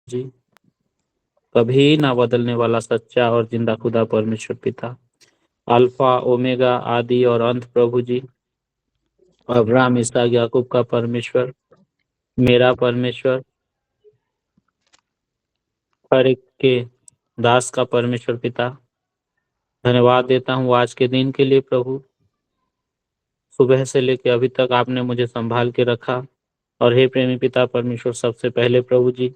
जी, कभी ना बदलने वाला सच्चा और जिंदा खुदा परमेश्वर पिता, अल्फा ओमेगा आदि और अंत प्रभु जी, अब्राहम इसहाक याकूब का परमेश्वर, मेरा परमेश्वर, हर एक के दास का परमेश्वर पिता, धन्यवाद देता हूँ आज के दिन के लिए प्रभु। सुबह से लेकर अभी तक आपने मुझे संभाल के रखा। और हे प्रेमी पिता परमेश्वर, सबसे पहले प्रभु जी,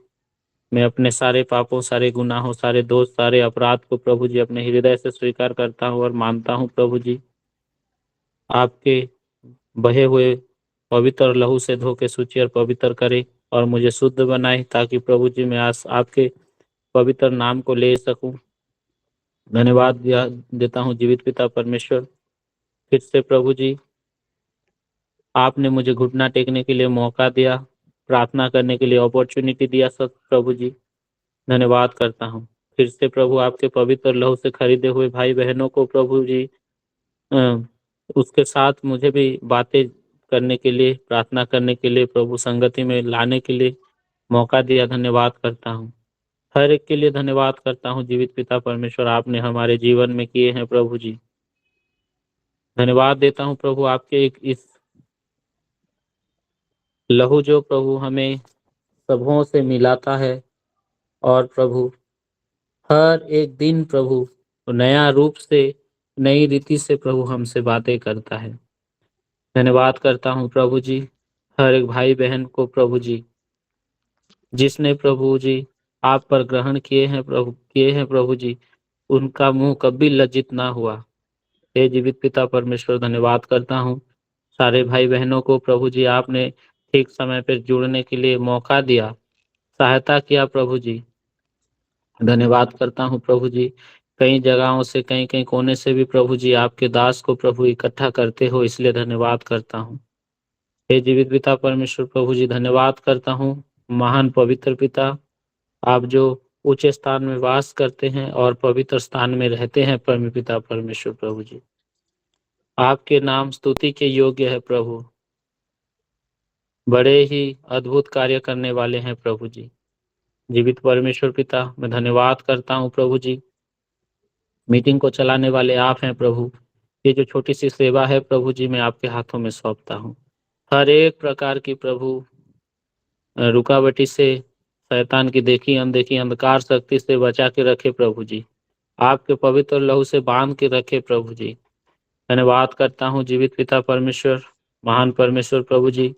मैं अपने सारे पापों, सारे गुनाहों, सारे दोष, सारे अपराध को प्रभु जी अपने हृदय से स्वीकार करता हूँ और मानता हूँ प्रभु जी। आपके बहे हुए पवित्र लहू से धो के सूची और पवित्र करे और मुझे शुद्ध बनाए, ताकि प्रभु जी मैं आज आपके पवित्र नाम को ले सकूं। धन्यवाद देता हूँ जीवित पिता परमेश्वर। फिर से प्रभु जी, आपने मुझे घुटना टेकने के लिए मौका दिया, प्रार्थना करने के लिए अपॉर्चुनिटी दिया सब प्रभु जी, धन्यवाद करता हूँ। फिर से प्रभु, आपके पवित्र लहू से खरीदे हुए भाई बहनों को प्रभु जी अ, उसके साथ मुझे भी बातें करने के लिए, प्रार्थना करने के लिए, प्रभु संगति में लाने के लिए मौका दिया, धन्यवाद करता हूँ। हर एक के लिए धन्यवाद करता हूँ जीवित पिता परमेश्वर, आपने हमारे जीवन में किए हैं प्रभु जी। धन्यवाद देता हूँ प्रभु, आपके एक इस लहू जो प्रभु हमें सबों से मिलाता है, और प्रभु हर एक दिन प्रभु नया रूप से, नई रीति से प्रभु हमसे बातें करता है। धन्यवाद करता हूँ प्रभु जी, हर एक भाई बहन को प्रभु जी, जिसने प्रभु जी आप पर ग्रहण किए हैं प्रभु जी, उनका मुंह कभी लज्जित ना हुआ। हे जीवित पिता परमेश्वर, धन्यवाद करता हूँ सारे भाई बहनों को प्रभु जी, आपने ठीक समय पर जुड़ने के लिए मौका दिया, सहायता किया प्रभु जी। धन्यवाद करता हूँ प्रभु जी, कई जगहों से, कई कई कोने से भी प्रभु जी आपके दास को प्रभु इकट्ठा करते हो, इसलिए धन्यवाद करता हूँ। हे जीवित पिता परमेश्वर प्रभु जी, धन्यवाद करता हूँ महान पवित्र पिता, आप जो ऊंचे स्थान में वास करते हैं और पवित्र स्थान में रहते हैं परम पिता परमेश्वर प्रभु जी, आपके नाम स्तुति के योग्य है प्रभु। बड़े ही अद्भुत कार्य करने वाले हैं प्रभु जी। जीवित परमेश्वर पिता, मैं धन्यवाद करता हूँ प्रभु जी, मीटिंग को चलाने वाले आप हैं प्रभु। ये जो छोटी सी सेवा है प्रभु जी, मैं आपके हाथों में सौंपता हूँ। हर एक प्रकार की प्रभु रुकावटी से, शैतान की देखी अनदेखी अंधकार शक्ति से बचा के रखे प्रभु जी, आपके पवित्र लहू से बांध के रखे प्रभु जी। धन्यवाद करता हूँ जीवित पिता परमेश्वर, महान परमेश्वर प्रभु जी,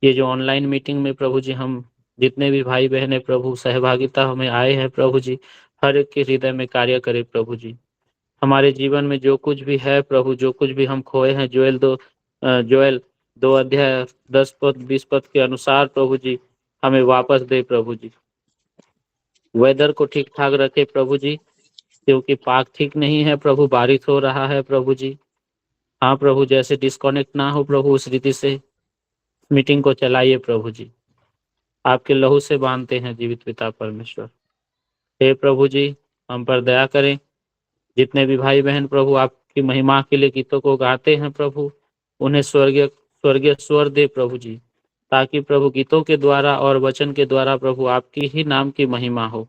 ये जो ऑनलाइन मीटिंग में प्रभु जी हम जितने भी भाई बहन है प्रभु सहभागिता हमें आए हैं प्रभु जी, हर एक के हृदय में कार्य करे प्रभु जी। हमारे जीवन में जो कुछ भी है प्रभु, जो कुछ भी हम खोए हैं, जोएल 2 अध्याय 10 पद 20 पद के अनुसार प्रभु जी हमें वापस दे प्रभु जी। वेदर को ठीक ठाक रखे प्रभु जी, क्योंकि पाक ठीक नहीं है प्रभु, बारिश हो रहा है प्रभु जी। हाँ प्रभु, जैसे डिस्कनेक्ट ना हो प्रभु, उस रीति से मीटिंग को चलाइए प्रभु जी, आपके लहू से बांधते हैं जीवित पिता परमेश्वर। हे प्रभु जी, हम पर दया करें। जितने भी भाई बहन प्रभु आपकी महिमा के लिए गीतों को गाते हैं प्रभु, उन्हें स्वर्गीय स्वर्गीय स्वर दे प्रभु जी, ताकि प्रभु गीतों के द्वारा और वचन के द्वारा प्रभु आपकी ही नाम की महिमा हो।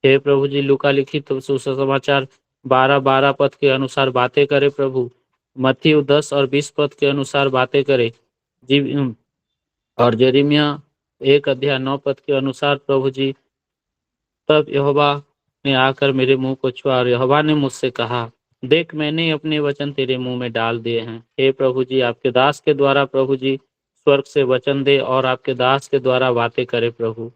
हे प्रभु जी, लूका लिखित सुसमाचार 12 पद के अनुसार बातें करे प्रभु, मत्ती 10 और 20 पद के अनुसार बातें करे जी, और यिर्मयाह 1 अध्याय 9 पद के अनुसार प्रभु जी, तब यहोवा ने आकर मेरे मुंह को छुआ और यहोवा ने मुझसे कहा, देख मैंने अपने वचन तेरे मुंह में डाल दिए हैं। हे प्रभु जी, आपके दास के द्वारा प्रभु जी स्वर्ग से वचन दे और आपके दास के द्वारा बातें करे प्रभु।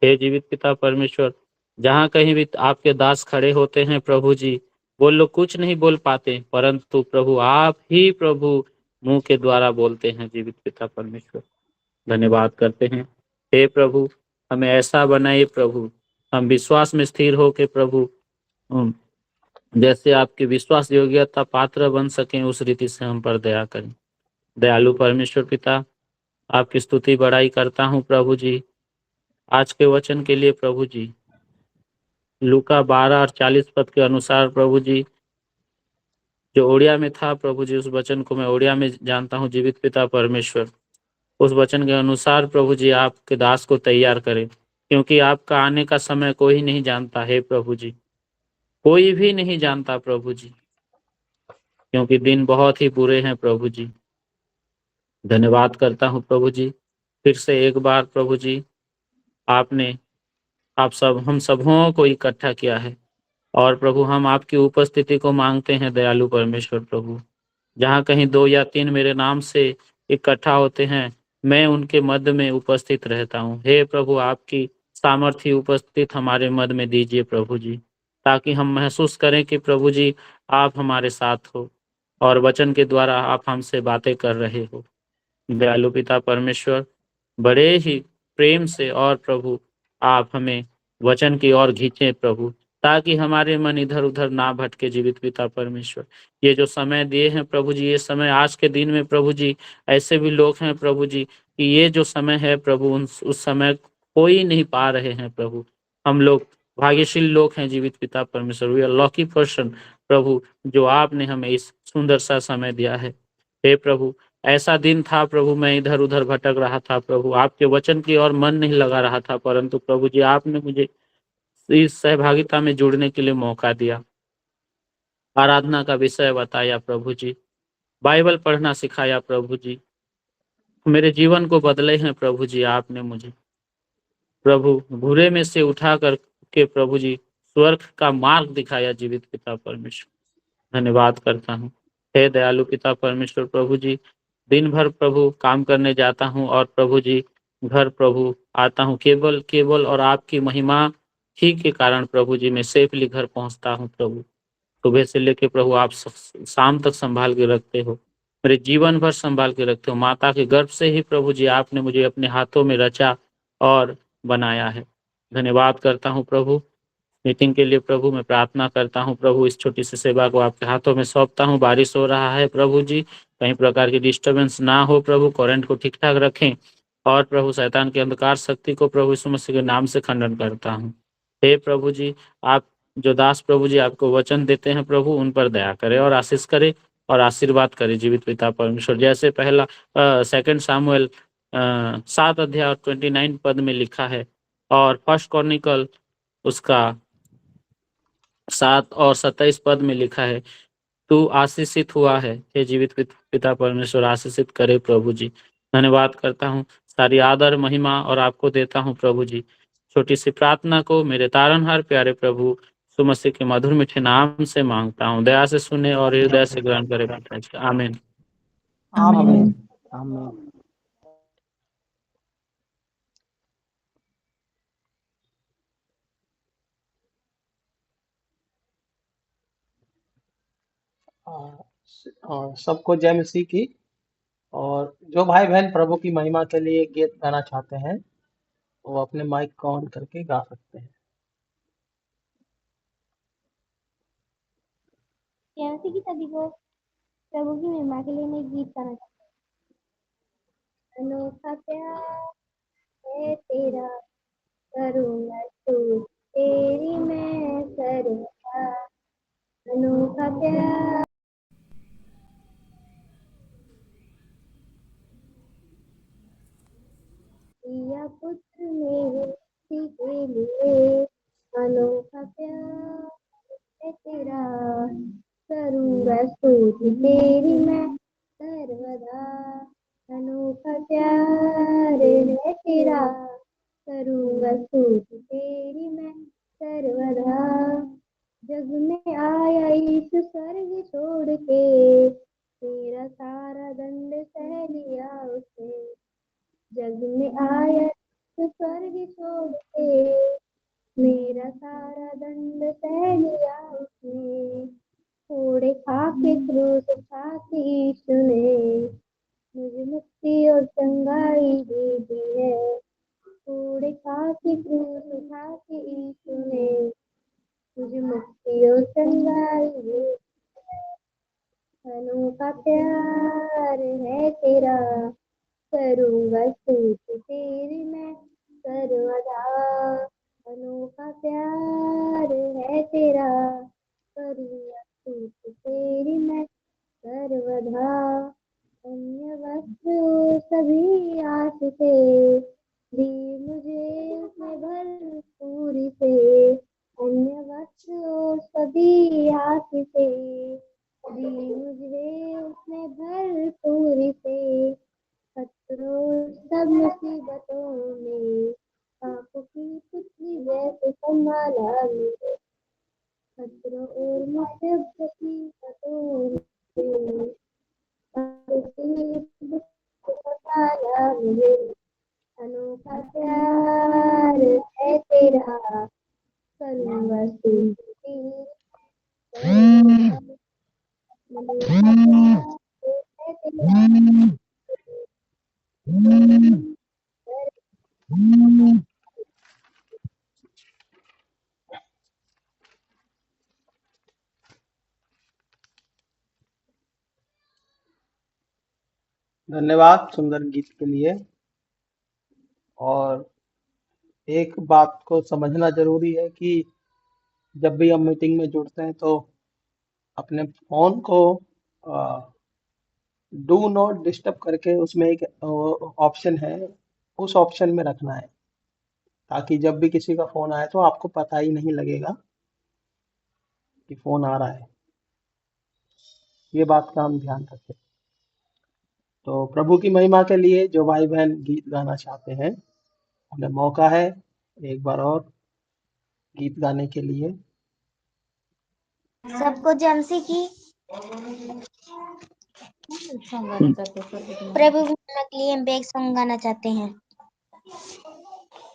हे जीवित पिता परमेश्वर, जहाँ कहीं भी आपके दास खड़े होते हैं प्रभु जी, वो लोग कुछ नहीं बोल पाते, परंतु प्रभु आप ही प्रभु मुंह के द्वारा बोलते हैं जीवित पिता परमेश्वर। धन्यवाद करते हैं। हे प्रभु, हमें ऐसा बनाइए प्रभु, हम विश्वास में स्थिर हो के प्रभु जैसे आपके विश्वास योग्यता पात्र बन सकें, उस रीति से हम पर दया करें। दयालु परमेश्वर पिता, आपकी स्तुति बड़ाई करता हूँ प्रभु जी आज के वचन के लिए प्रभु जी। लूका 12 और 40 पद के अनुसार प्रभु जी, जो ओडिया में था प्रभु जी, उस वचन को मैं ओडिया में जानता हूँ जीवित पिता परमेश्वर। उस वचन के अनुसार प्रभु जी आपके दास को तैयार करें। क्योंकि आपका आने का समय कोई नहीं जानता है प्रभु जी, कोई भी नहीं जानता प्रभु जी, क्योंकि दिन बहुत ही बुरे हैं प्रभु जी। धन्यवाद करता हूँ प्रभु जी, फिर से एक बार प्रभु जी आपने हम सबों को इकट्ठा किया है, और प्रभु हम आपकी उपस्थिति को मांगते हैं दयालु परमेश्वर प्रभु। जहाँ कहीं 2 या 3 मेरे नाम से इकट्ठा होते हैं, मैं उनके मध्य में उपस्थित रहता हूँ। हे प्रभु, आपकी सामर्थ्य उपस्थित हमारे मध्य में दीजिए प्रभु जी, ताकि हम महसूस करें कि प्रभु जी आप हमारे साथ हो और वचन के द्वारा आप हमसे बातें कर रहे हो। दयालु पिता परमेश्वर, बड़े ही प्रेम से और प्रभु आप हमें वचन की ओर खींचे प्रभु, ताकि हमारे मन इधर उधर ना भटके। जीवित पिता परमेश्वर, ये जो समय दिए हैं प्रभु जी, ये समय आज के दिन में प्रभु जी ऐसे भी लोग हैं प्रभु जी कि ये जो समय है प्रभु उस समय कोई नहीं पा रहे हैं प्रभु। हम लोग भाग्यशील लोग हैं जीवित पिता परमेश्वर, वी आर लकी पर्सन प्रभु, जो आपने हमें इस सुंदर सा समय दिया है। हे प्रभु, ऐसा दिन था प्रभु, मैं इधर उधर भटक रहा था प्रभु, आपके वचन की ओर मन नहीं लगा रहा था, परंतु प्रभु जी आपने मुझे इस सहभागिता में जुड़ने के लिए मौका दिया, आराधना का विषय बताया प्रभु जी, बाइबल पढ़ना सिखाया प्रभु जी, मेरे जीवन को बदले हैं प्रभु जी आपने मुझे प्रभु, बुरे में से उठा कर के प्रभु जी स्वर्ग का मार्ग दिखाया। जीवित पिता परमेश्वर, धन्यवाद करता हूँ। हे दयालु पिता परमेश्वर प्रभु जी, दिन भर प्रभु काम करने जाता हूँ और प्रभु जी घर प्रभु आता हूँ केवल केवल और आपकी महिमा ही के कारण प्रभु जी मैं सेफली घर पहुँचता हूँ प्रभु। सुबह से लेके प्रभु आप शाम तक संभाल के रखते हो, मेरे जीवन भर संभाल के रखते हो। माता के गर्भ से ही प्रभु जी आपने मुझे अपने हाथों में रचा और बनाया है। धन्यवाद करता हूँ प्रभु। मीटिंग के लिए प्रभु मैं प्रार्थना करता हूँ प्रभु, इस छोटी सी सेवा को आपके हाथों में सौंपता हूँ। बारिश हो रहा है प्रभु जी, कहीं प्रकार की डिस्टरबेंस ना हो प्रभु, करंट को ठीक ठाक रखें, और प्रभु शैतान की अंधकार शक्ति को प्रभु यीशु मसीह के नाम से खंडन करता हूँ। हे प्रभु जी, आप जो दास प्रभु जी आपको वचन देते हैं प्रभु, उन पर दया करे और आशीष करे और आशीर्वाद करे। जीवित पिता परमेश्वर, जैसे पहला 2 सामुएल 7 अध्याय 29 पद में लिखा है, और 1 क्रॉनिकल उसका 7 और 27 पद में लिखा है, तू आशीषित हुआ है। हे जीवित पिता परमेश्वर, आशीषित करे प्रभु जी। धन्यवाद करता हूँ, सारी आदर महिमा और आपको देता हूँ प्रभु जी। छोटी सी प्रार्थना को मेरे तारनहार प्यारे प्रभु सुमसीह के मधुर मीठे नाम से मांगता हूँ, दया से सुने और हृदय से ग्रहण करे पिता जी। आमीन। आमीन। आमीन। और सबको जय मसीह की। और जो भाई बहन प्रभु की महिमा के लिए गीत गाना चाहते हैं वो अपने माइक को ऑन करके गा सकते हैं। कैसे की सभी को प्रभु की महिमा के लिए मैं गीत गाना चाहती हूँ। अनोखा प्यार है तेरा, करूँगा तू तेरी मैं सर्वदा। अनोखा प्यार दिया पुत्र मेरे किसी के लिए। अनोखा प्यार है तेरा, करूँगा स्तुति तेरी मैं सर्वदा। अनोखा प्यार है तेरा, करूँगा स्तुति तेरी मैं सर्वदा। जग में आया यीशु स्वर्ग छोड़ के, तेरा सारा दंड सह लिया उसने। जग में आया यीशु स्वर्ग छोड़ के, मेरा सारा दंड सह लिया उसने। थोड़े खा के क्रूस खा के यीशु ने मुझे मुक्ति और चंगाई दे दी है। थोड़े खा के क्रूस खा के यीशु ने मुझे मुक्ति और चंगाई दे दी है। अनोखा प्यार है तेरा, करूँगा स्तुति तेरी मैं सर्वदा। अनोखा प्यार है तेरा, करूँगा स्तुति तेरी मैं सर्वदा। अन्य वस्त्र सभी आस से दी मुझे उसने भर संभाला मुझे, खतरों और मुसीबत की कटोरी में, संभाला मुझे। अनोखा प्यार है तेरा, करूँगा स्तुति, अनोखा प्यार है तेरा। धन्यवाद सुंदर गीत के लिए। और एक बात को समझना जरूरी है कि जब भी हम मीटिंग में जुड़ते हैं तो अपने फोन को डू नॉट डिस्टर्ब करके उसमें एक ऑप्शन है, उस ऑप्शन में रखना है, ताकि जब भी किसी का फोन आए तो आपको पता ही नहीं लगेगा कि फोन आ रहा है। ये बात का हम ध्यान रखें। तो प्रभु की महिमा के लिए जो भाई बहन गीत गाना चाहते हैं, उन्हें मौका है एक बार और गीत गाने के लिए। सबको जमसी की प्रभु की महिमा के लिए हम एक सॉन्ग गाना चाहते हैं।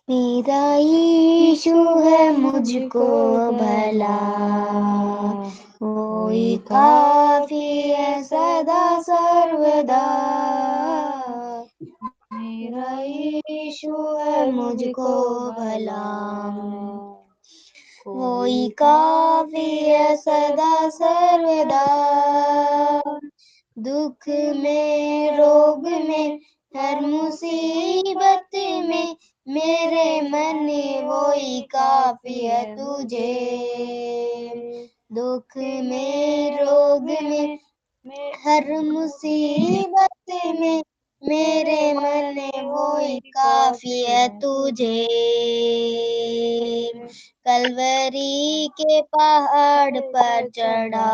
मेरा यीशु है मुझको भला, कोई काफी है सदा सर्वदा। मेरा यीशु है मुझको भला, कोई काफी है सदा सर्वदा। दुख में रोग में हर मुसीबत में मेरे मन वही काफी है तुझे। दुख में रोग में हर मुसीबत में मेरे मन वही काफी है तुझे। कलवरी के पहाड़ पर चढ़ा,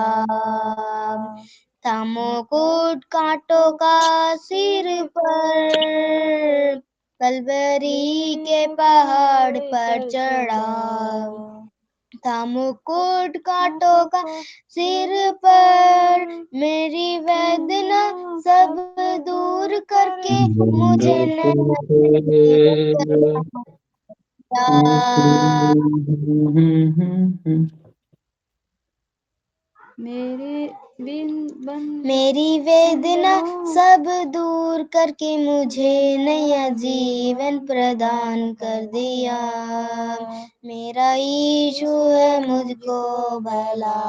था मुकुट कांटों का सिर पर। कलवरी के पहाड़ पर चढ़ा, था मुकुट कांटों का सिर पर। मेरी वेदना सब दूर करके मुझे नया मेरी वेदना सब दूर करके मुझे नया जीवन प्रदान कर दिया। मेरा यीशु है मुझको भला,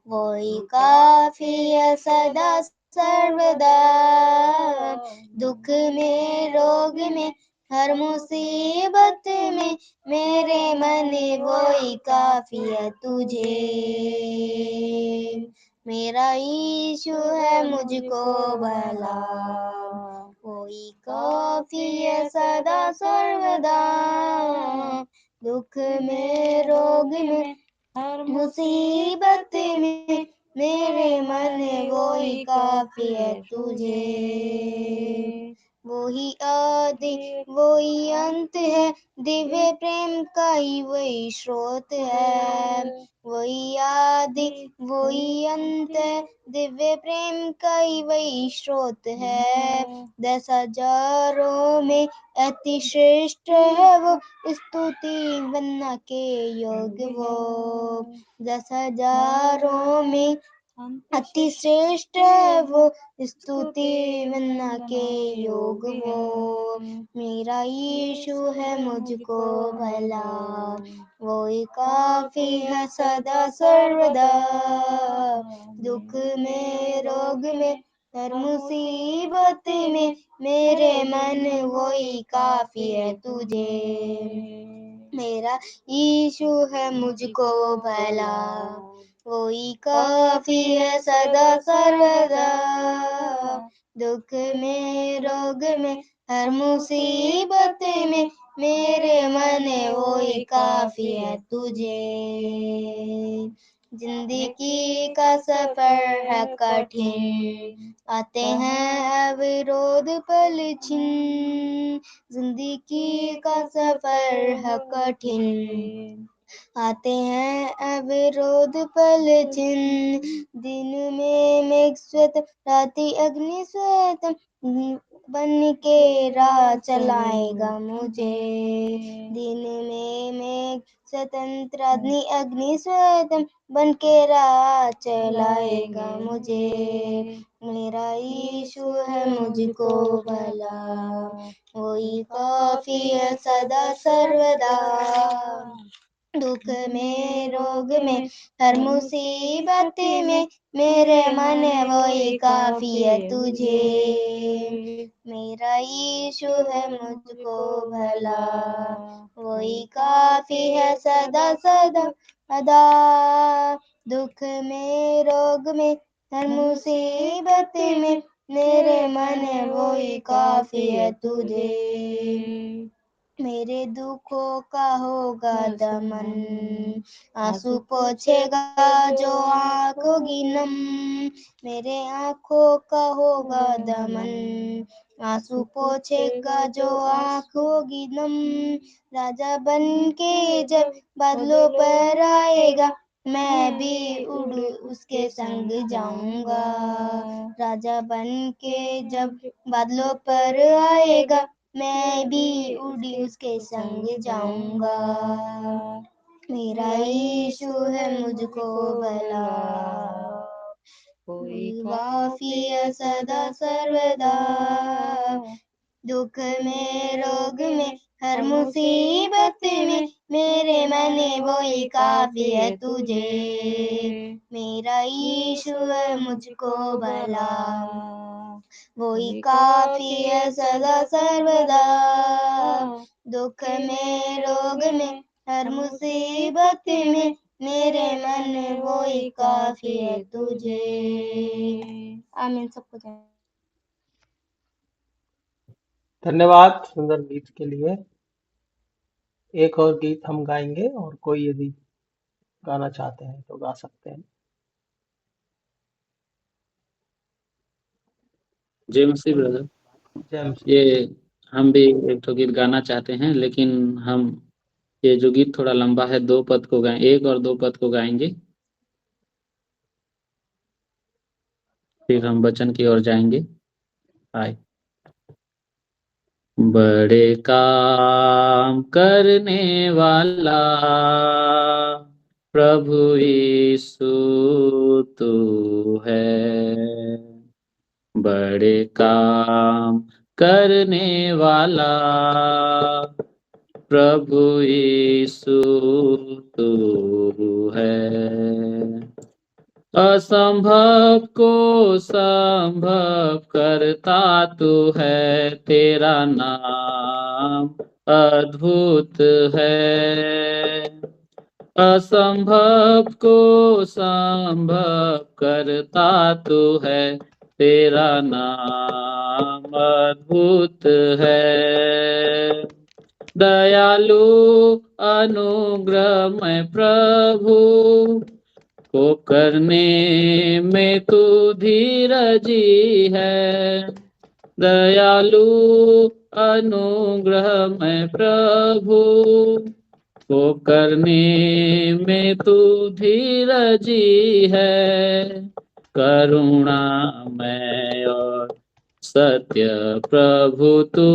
वही काफी है सदा सर्वदा। दुख में रोग में हर मुसीबत में मेरे मन वही काफी है तुझे। मेरा यीशु है मुझको भला, कोई काफी है सदा सर्वदा। दुख में रोग में हर मुसीबत में मेरे मन वही काफी है तुझे। वही आदि वही अंत है, दिव्य प्रेम का ही वही स्रोत है। वही आदि वही अंत है, दिव्य प्रेम का ही वही स्रोत है। 10,000 में अति श्रेष्ठ है वो, स्तुति वंदना के योग्य वो। 10,000 में अति श्रेष्ठ है वो, स्तुति वंदना के योग वो। मेरा यीशु है मुझको भला, वही काफी है सदा सर्वदा। दुख में रोग में हर मुसीबत में मेरे मन वही काफी है तुझे। मेरा यीशु है मुझको भला, वही काफी है सदा सर्वदा। दुख में रोग में हर मुसीबत में मेरे मन वही काफी है तुझे। जिंदगी का सफर है कठिन, आते हैं अविरोध पल छिन। जिंदगी का सफर है कठिन, आते हैं अविरोध पल छिन। दिन में मेघ श्वेत, राति अग्नि श्वेत, बन के राह चलाएगा मुझे। दिन में मेघ स्वतंत्र अग्नि श्वेत, बन के राह चलाएगा मुझे। मेरा यीशु है मुझको भला, वही काफी है सदा सर्वदा। दुख में रोग में हर मुसीबत में मेरे मन वही काफी है तुझे। मेरा यीशु है मुझको भला, वही काफी है सदा सदा सदा। दुख में रोग में हर मुसीबत में मेरे मन वही काफी है तुझे। मेरे दुखों का होगा दमन, आंसू पोंछेगा जो आँख होगी नम। मेरे आँखों का होगा दमन, आंसू पोंछेगा जो आँख होगी नम। राजा बन के जब बादलों पर आएगा, मैं भी उड़ उसके संग जाऊंगा। राजा बन के जब बादलों पर आएगा, मैं भी उड़ी उसके संग जाऊंगा। मेरा यीशु है मुझको भला, कोई काफी है सदा सर्वदा। दुख में रोग में हर मुसीबत में मेरे मन वही काफी है तुझे। मेरा यीशु है मुझको भला, वही काफी है सदा सर्वदा। दुख में रोग में हर मुसीबत में मेरे मन वही काफी है तुझे। आमीन। सबको जय। धन्यवाद सुंदर गीत के लिए। एक और गीत हम गाएंगे, और कोई यदि गाना चाहते हैं तो गा सकते हैं। जय मसीह ब्रदर। जय मसीह। ये हम भी एक तो गीत गाना चाहते हैं, लेकिन हम ये जो गीत थोड़ा लंबा है, 2 पद को गाएं, 1 और 2 पद को गाएंगे, फिर हम वचन की ओर जाएंगे। आए। बड़े काम करने वाला प्रभु यीशु तू है। बड़े काम करने वाला प्रभु यीशु तू है। असंभव को संभव करता तू है, तेरा नाम अद्भुत है। असंभव को संभव करता तू है, तेरा नाम अद्भुत है। दयालु अनुग्रहमय प्रभु को करने में तू धीरजी है। दयालु अनुग्रहमय प्रभु को करने में तू धीरजी है। करुणामय और सत्य प्रभु तू,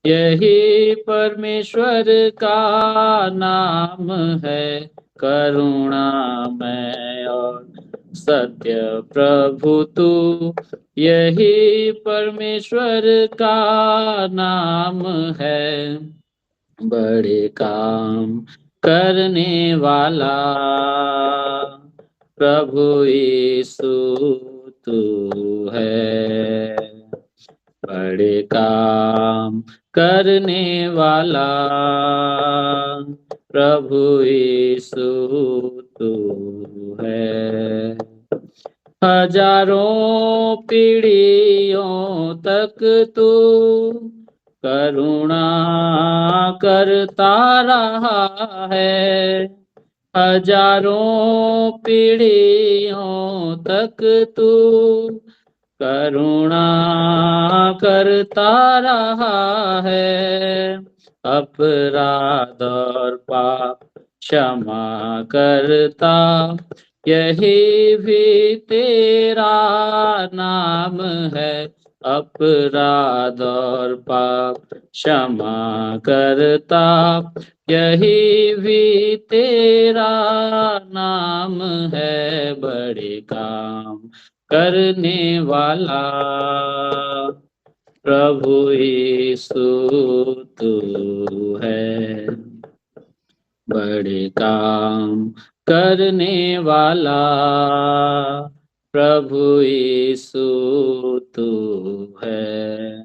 यही परमेश्वर का नाम है। करुणामय और सत्य प्रभु तू, यही परमेश्वर का नाम है। बड़े काम करने वाला प्रभु यीशु तू है। बड़े काम करने वाला प्रभु यीशु तू है। हजारों पीढ़ियों तक तू करुणा करता रहा है। हजारों पीढ़ियों तक तू करुणा करता रहा है, अपराध और पाप क्षमा करता, यही भी तेरा नाम है। अपराध और पाप क्षमा करता, यही भी तेरा नाम है। बड़े काम करने वाला प्रभु यीशु तू है। बड़े काम करने वाला प्रभु यीशु तू है।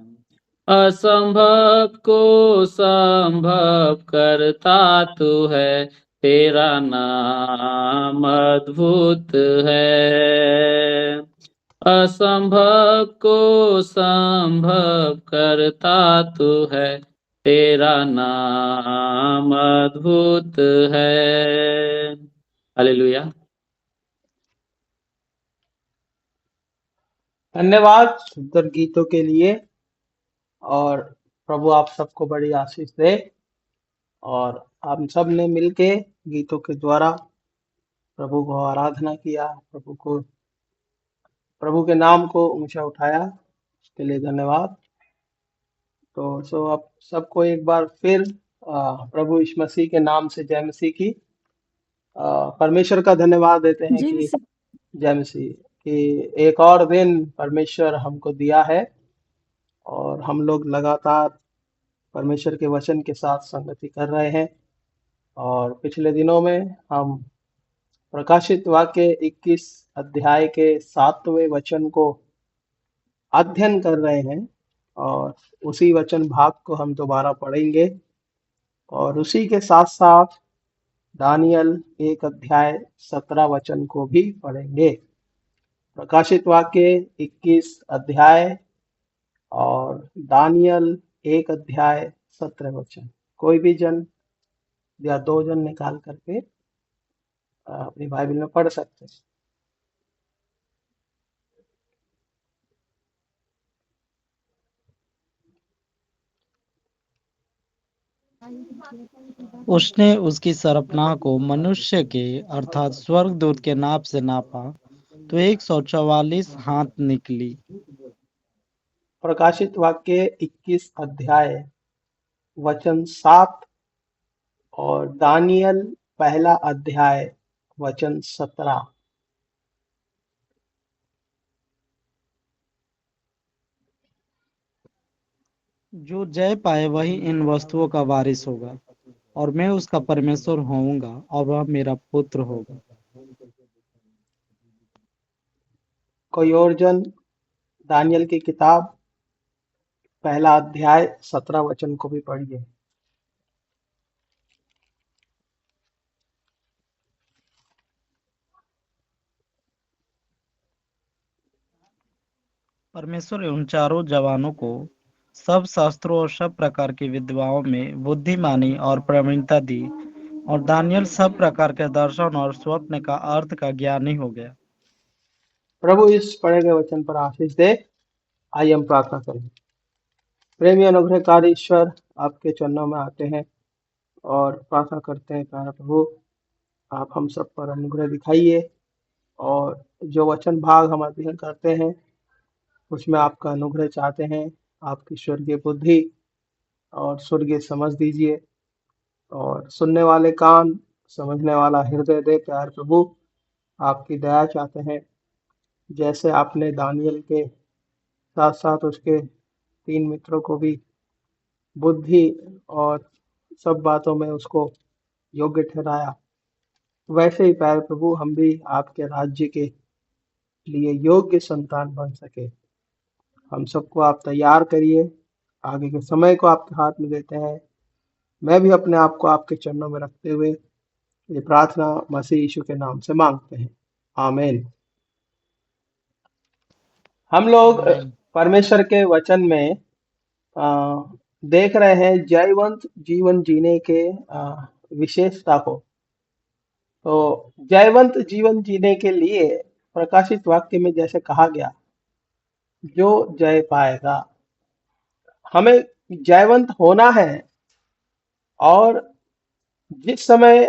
असंभव को संभव करता तू है, तेरा नाम अद्भुत है। असंभव को संभव करता तू है, तेरा नाम अद्भुत है। हालेलुया। धन्यवाद सुंदर गीतों के लिए। और प्रभु आप सबको बड़ी आशीष दे। और हम सब ने मिलके गीतों के द्वारा प्रभु को आराधना किया, प्रभु के नाम को ऊंचा उठाया, उसके लिए धन्यवाद। तो अब सबको एक बार फिर प्रभु यीशु मसीह के नाम से जय मसीह की परमेश्वर का धन्यवाद देते हैं कि जय मसीह कि एक और दिन परमेश्वर हमको दिया है और हम लोग लगातार परमेश्वर के वचन के साथ संगति कर रहे हैं। और पिछले दिनों में हम प्रकाशित वाक्य 21 अध्याय के 7वें वचन को अध्ययन कर रहे हैं और उसी वचन भाग को हम दोबारा पढ़ेंगे और उसी के साथ साथ दानियल 1 अध्याय 17 वचन को भी पढ़ेंगे। प्रकाशित वाक्य 21 अध्याय और दानियल 1 अध्याय 17 वचन। कोई भी जन या दो जन निकाल करके अपनी बाइबल में पढ़ सकते हैं। उसने उसकी सरपनाह को मनुष्य के अर्थात स्वर्गदूत के नाप से नापा तो 144 हाथ निकली। प्रकाशित वाक्य 21 अध्याय वचन 7 और दानियल पहला अध्याय वचन 17। जो जय पाए वही इन वस्तुओं का वारिस होगा और मैं उसका परमेश्वर होऊंगा और वह मेरा पुत्र होगा। कोई और जन दानियल की किताब पहला अध्याय 17 वचन को भी पढ़िए। परमेश्वर उन चारों जवानों को सब शास्त्रों और सब प्रकार की विद्वाओं में बुद्धिमानी और प्रवीणता दी और दानियल सब प्रकार के दर्शन और स्वप्न का अर्थ का ज्ञानी हो गया। प्रभु इस पढ़े गए वचन पर आशीष दे। आइए हम प्रार्थना करें। प्रेमी अनुग्रहकारी ईश्वर, आपके चरणों में आते हैं और प्रार्थना करते हैं प्यारे प्रभु, आप हम सब पर अनुग्रह दिखाइए और जो वचन भाग हम अध्ययन करते हैं उसमें आपका अनुग्रह चाहते हैं। आपकी स्वर्गीय बुद्धि और स्वर्गीय समझ दीजिए और सुनने वाले कान, समझने वाला हृदय दे प्यारे प्रभु। आपकी दया चाहते हैं, जैसे आपने दानियल के साथ साथ उसके 3 मित्रों को भी बुद्धि और सब बातों में उसको योग्य ठहराया, वैसे ही प्यारे प्रभु हम भी आपके राज्य के लिए योग्य संतान बन सके। हम सबको आप तैयार करिए, आगे के समय को आपके हाथ में देते हैं। मैं भी अपने आप को आपके चरणों में रखते हुए ये प्रार्थना मसीह यीशु के नाम से मांगते हैं, आमीन। हम लोग आमीन। परमेश्वर के वचन में देख रहे हैं जयवंत जीवन जीने के विशेषता को। तो जयवंत जीवन जीने के लिए प्रकाशित वाक्य में जैसे कहा गया, जो जय पाएगा, हमें जयवंत होना है। और जिस समय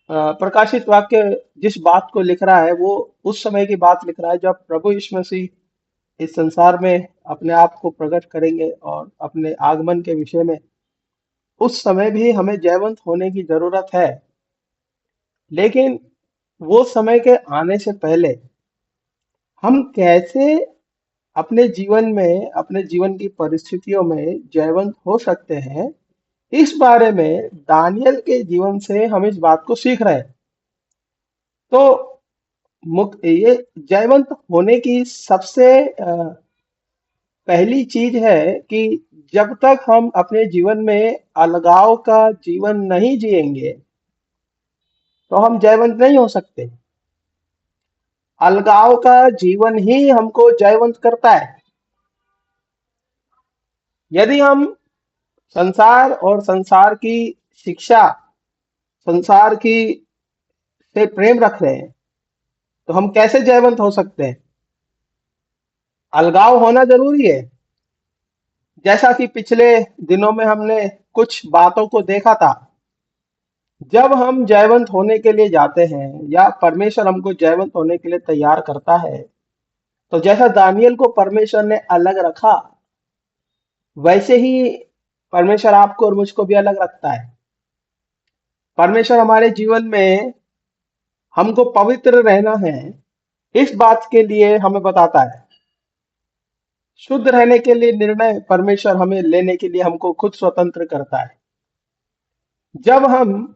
प्रकाशित वाक्य जिस बात को लिख रहा है, वो उस समय की बात लिख रहा है जब प्रभु यीशु मसीह इस संसार में अपने आप को प्रकट करेंगे और अपने आगमन के विषय में। उस समय भी हमें जयवंत होने की जरूरत है, लेकिन वो समय के आने से पहले हम कैसे अपने जीवन में, अपने जीवन की परिस्थितियों में जयवंत हो सकते हैं, इस बारे में दानियल के जीवन से हम इस बात को सीख रहे हैं। तो ये जयवंत होने की सबसे पहली चीज है कि जब तक हम अपने जीवन में अलगाव का जीवन नहीं जिएंगे, तो हम जयवंत नहीं हो सकते। अलगाव का जीवन ही हमको जयवंत करता है। यदि हम संसार और संसार की शिक्षा, संसार की से प्रेम रख रहे हैं, तो हम कैसे जयवंत हो सकते हैं? अलगाव होना जरूरी है। जैसा कि पिछले दिनों में हमने कुछ बातों को देखा था, जब हम जयवंत होने के लिए जाते हैं या परमेश्वर हमको जयवंत होने के लिए तैयार करता है, तो जैसा दानियल को परमेश्वर ने अलग रखा, वैसे ही परमेश्वर आपको और मुझको भी अलग रखता है। परमेश्वर हमारे जीवन में हमको पवित्र रहना है, इस बात के लिए हमें बताता है। शुद्ध रहने के लिए निर्णय परमेश्वर हमें लेने के लिए हमको खुद स्वतंत्र करता है। जब हम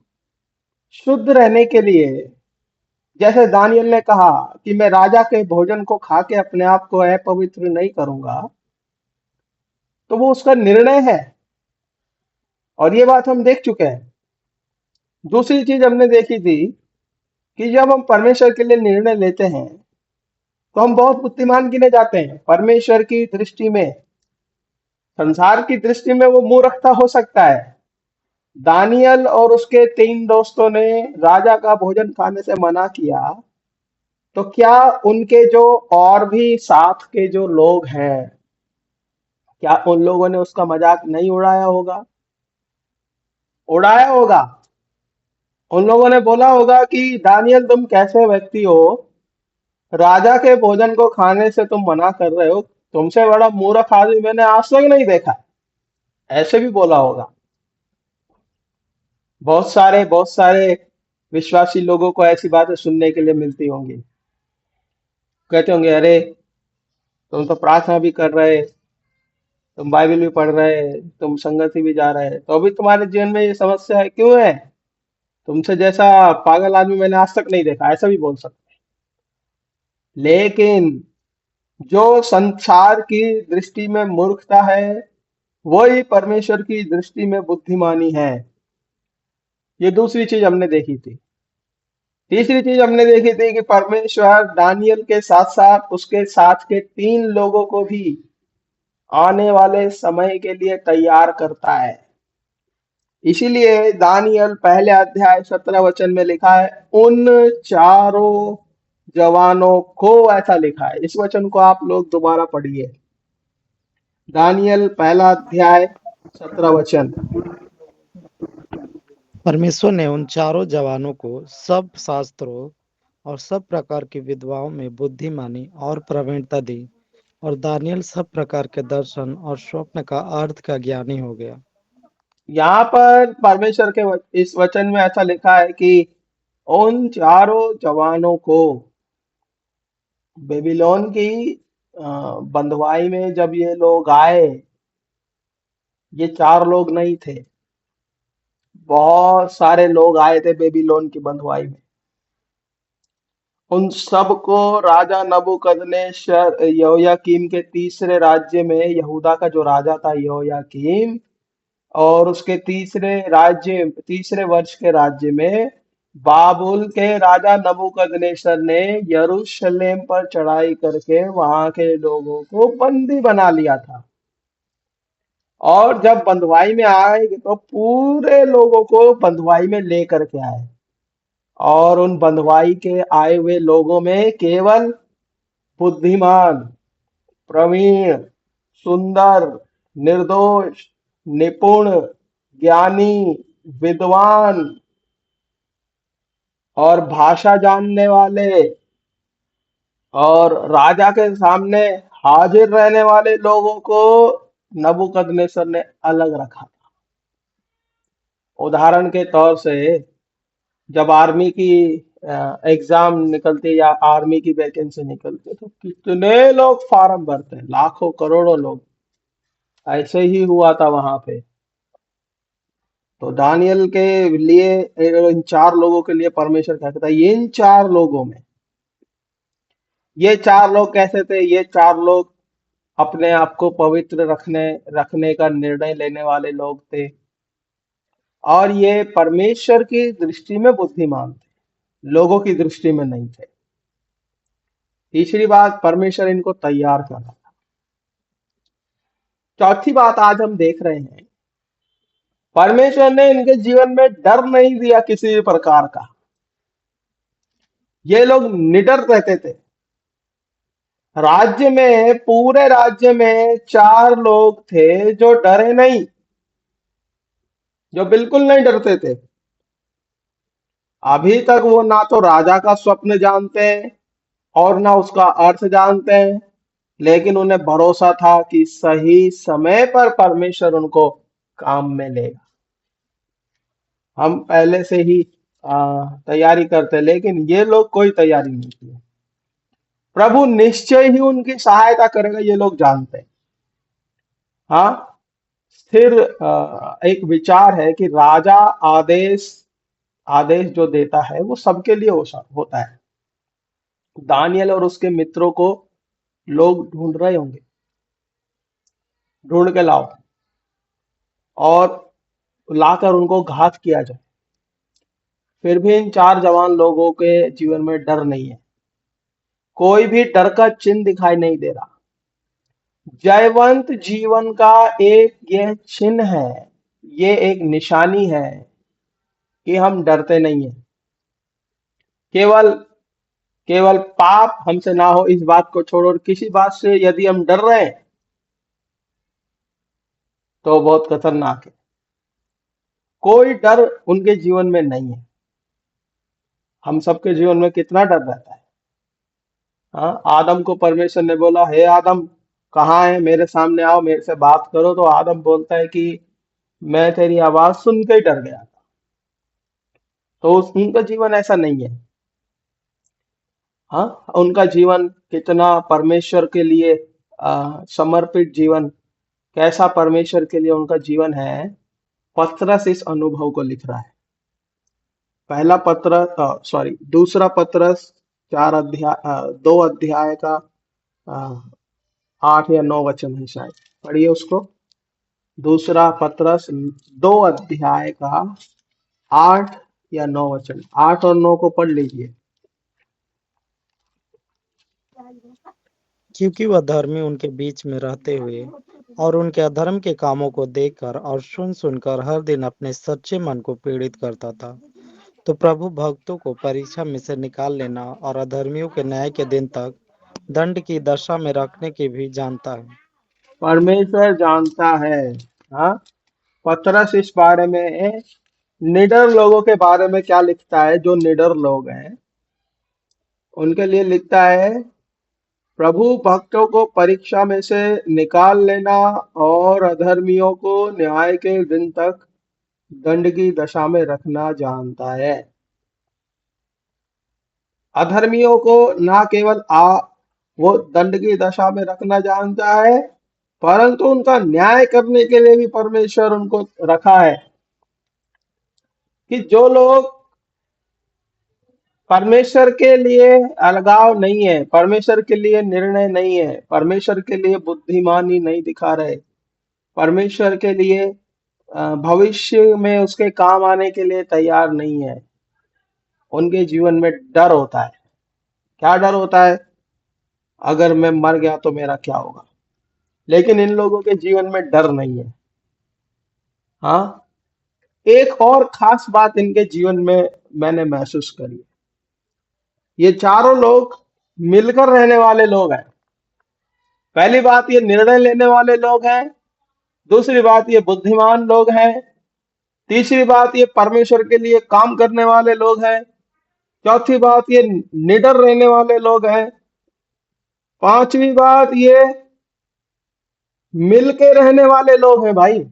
शुद्ध रहने के लिए, जैसे दानियल ने कहा कि मैं राजा के भोजन को खा के अपने आप को अपवित्र नहीं करूंगा, तो वो उसका निर्णय है, और ये बात हम देख चुके हैं। दूसरी चीज हमने देखी थी कि जब हम परमेश्वर के लिए निर्णय लेते हैं, तो हम बहुत बुद्धिमान गिने जाते हैं। परमेश्वर की दृष्टि में, संसार की दृष्टि में वो मूर्खता हो सकता है। दानियल और उसके 3 दोस्तों ने राजा का भोजन खाने से मना किया, तो क्या उनके जो और भी साथ के जो लोग हैं, क्या उन लोगों ने उसका मजाक नहीं उड़ाया होगा? उड़ाया होगा। उन लोगों ने बोला होगा कि दानियल, तुम कैसे व्यक्ति हो, राजा के भोजन को खाने से तुम मना कर रहे हो, तुमसे बड़ा मूर्ख आदमी मैंने आज तक नहीं देखा। ऐसे भी बोला होगा। बहुत सारे विश्वासी लोगों को ऐसी बातें सुनने के लिए मिलती होंगी। कहते होंगे, अरे तुम तो प्रार्थना भी कर रहे, तुम बाइबल भी पढ़ रहे, तुम संगति भी जा रहे, तो अभी तुम्हारे जीवन में ये समस्या है, क्यों है? तुमसे जैसा पागल आदमी मैंने आज तक नहीं देखा। ऐसा भी बोल सकते हैं। लेकिन जो संसार की दृष्टि में मूर्खता है, वही परमेश्वर की दृष्टि में बुद्धिमानी है। ये दूसरी चीज हमने देखी थी। तीसरी चीज हमने देखी थी कि परमेश्वर दानियल के साथ साथ उसके साथ के 3 लोगों को भी आने वाले समय के लिए तैयार करता है। इसीलिए दानियल पहले अध्याय 17 वचन में लिखा है, उन चारों जवानों को, ऐसा लिखा है। इस वचन को आप लोग दोबारा पढ़िए। दानियल पहला अध्याय 17 वचन। परमेश्वर ने उन चारों जवानों को सब शास्त्रों और सब प्रकार की विद्वाओं में बुद्धिमानी और प्रवीणता दी, और दानियल सब प्रकार के दर्शन और स्वप्न का अर्थ का ज्ञानी हो गया। यहाँ पर परमेश्वर के इस वचन में ऐसा लिखा है कि उन चारों जवानों को, बेबीलोन की बंधुआई में जब ये लोग आए, ये 4 लोग नहीं थे, बहुत सारे लोग आए थे बेबीलोन की बंधुआई में। उन सबको राजा नबूकदनेस्सर यहोयाकीम के तीसरे राज्य में, यहूदा का जो राजा था यहोयाकीम, और उसके तीसरे वर्ष के राज्य में बाबुल के राजा नबूकदनेस्सर ने यरूशलेम पर चढ़ाई करके वहां के लोगों को बंदी बना लिया था। और जब बंधुआई में आए, तो पूरे लोगों को बंधुआई में लेकर के आए। और उन बंधुआई के आए हुए लोगों में केवल बुद्धिमान, प्रवीण, सुंदर, निर्दोष, निपुण, ज्ञानी, विद्वान और भाषा जानने वाले और राजा के सामने हाजिर रहने वाले लोगों को नबूकदनेस्सर ने अलग रखा। उदाहरण के तौर से जब आर्मी की एग्जाम निकलती है या आर्मी की वैकेंसी निकलती है तो कितने लोग फॉर्म भरते हैं, लाखों करोड़ों लोग। ऐसे ही हुआ था वहां पे। तो दानियल के लिए इन 4 लोगों के लिए परमेश्वर क्या कहता है, इन 4 लोगों में, ये 4 लोग कैसे थे? ये 4 लोग अपने आप को पवित्र रखने का निर्णय लेने वाले लोग थे और ये परमेश्वर की दृष्टि में बुद्धिमान थे, लोगों की दृष्टि में नहीं थे। तीसरी बात, परमेश्वर इनको तैयार कर रहा था। चौथी बात आज हम देख रहे हैं, परमेश्वर ने इनके जीवन में डर नहीं दिया किसी भी प्रकार का। ये लोग निडर रहते थे। राज्य में, पूरे राज्य में 4 लोग थे जो डरे नहीं, जो बिल्कुल नहीं डरते थे। अभी तक वो ना तो राजा का स्वप्न जानते हैं और ना उसका अर्थ जानते हैं, लेकिन उन्हें भरोसा था कि सही समय पर परमेश्वर उनको काम में लेगा। हम पहले से ही तैयारी करते, लेकिन ये लोग कोई तैयारी नहीं की। प्रभु निश्चय ही उनकी सहायता करेगा, ये लोग जानते हैं। हाँ, स्थिर एक विचार है कि राजा आदेश आदेश जो देता है वो सबके लिए होता है। दानियल और उसके मित्रों को लोग ढूंढ रहे होंगे, ढूंढ के लाओ और लाकर उनको घात किया जाए। फिर भी इन 4 जवान लोगों के जीवन में डर नहीं है, कोई भी डर का चिन्ह दिखाई नहीं दे रहा। जयवंत जीवन का एक ये चिन्ह है, ये एक निशानी है कि हम डरते नहीं है। केवल केवल पाप हमसे ना हो, इस बात को छोड़ो, और किसी बात से यदि हम डर रहे हैं तो बहुत खतरनाक है। कोई डर उनके जीवन में नहीं है। हम सबके जीवन में कितना डर रहता है। हाँ, आदम को परमेश्वर ने बोला, हे आदम कहाँ है, मेरे सामने आओ, मेरे से बात करो। तो आदम बोलता है कि मैं तेरी आवाज सुन के ही डर गया था। तो उनका जीवन ऐसा नहीं है। हाँ, उनका जीवन कितना परमेश्वर के लिए समर्पित जीवन, कैसा परमेश्वर के लिए उनका जीवन है। पतरस इस अनुभव को लिख रहा है। दूसरा पतरस 2 अध्याय का 8 या 9 वचन है शायद, पढ़िए उसको। दूसरा पतरस 2 अध्याय का 8 या 9 वचन, 8 और 9 को पढ़ लीजिए। क्योंकि वह धर्मी उनके बीच में रहते हुए और उनके अधर्म के कामों को देखकर और सुन सुनकर हर दिन अपने सच्चे मन को पीड़ित करता था। तो प्रभु भक्तों को परीक्षा में से निकाल लेना और अधर्मियों के न्याय के दिन तक दंड की दशा में रखने की भी जानता है। परमेश्वर जानता है। हाँ, पतरस इस बारे में, निडर लोगों के बारे में क्या लिखता है? जो निडर लोग हैं उनके लिए लिखता है, प्रभु भक्तों को परीक्षा में से निकाल लेना और अधर्मियों को न्याय के दिन तक दंड की दशा में रखना जानता है। अधर्मियों को ना केवल वो दंड की दशा में रखना जानता है, परंतु उनका न्याय करने के लिए भी परमेश्वर उनको रखा है। कि जो लोग परमेश्वर के लिए अलगाव नहीं है, परमेश्वर के लिए निर्णय नहीं है, परमेश्वर के लिए बुद्धिमानी नहीं दिखा रहे, परमेश्वर के लिए भविष्य में उसके काम आने के लिए तैयार नहीं है, उनके जीवन में डर होता है। क्या डर होता है? अगर मैं मर गया तो मेरा क्या होगा। लेकिन इन लोगों के जीवन में डर नहीं है। हाँ, एक और खास बात इनके जीवन में मैंने महसूस करी। ये चारों लोग मिलकर रहने वाले लोग हैं। पहली बात, ये निर्णय लेने वाले लोग हैं। दूसरी बात, ये बुद्धिमान लोग हैं। तीसरी बात, ये परमेश्वर के लिए काम करने वाले लोग हैं। चौथी बात, ये निडर रहने वाले लोग हैं। पांचवी बात, ये मिलके रहने वाले लोग हैं। भाई,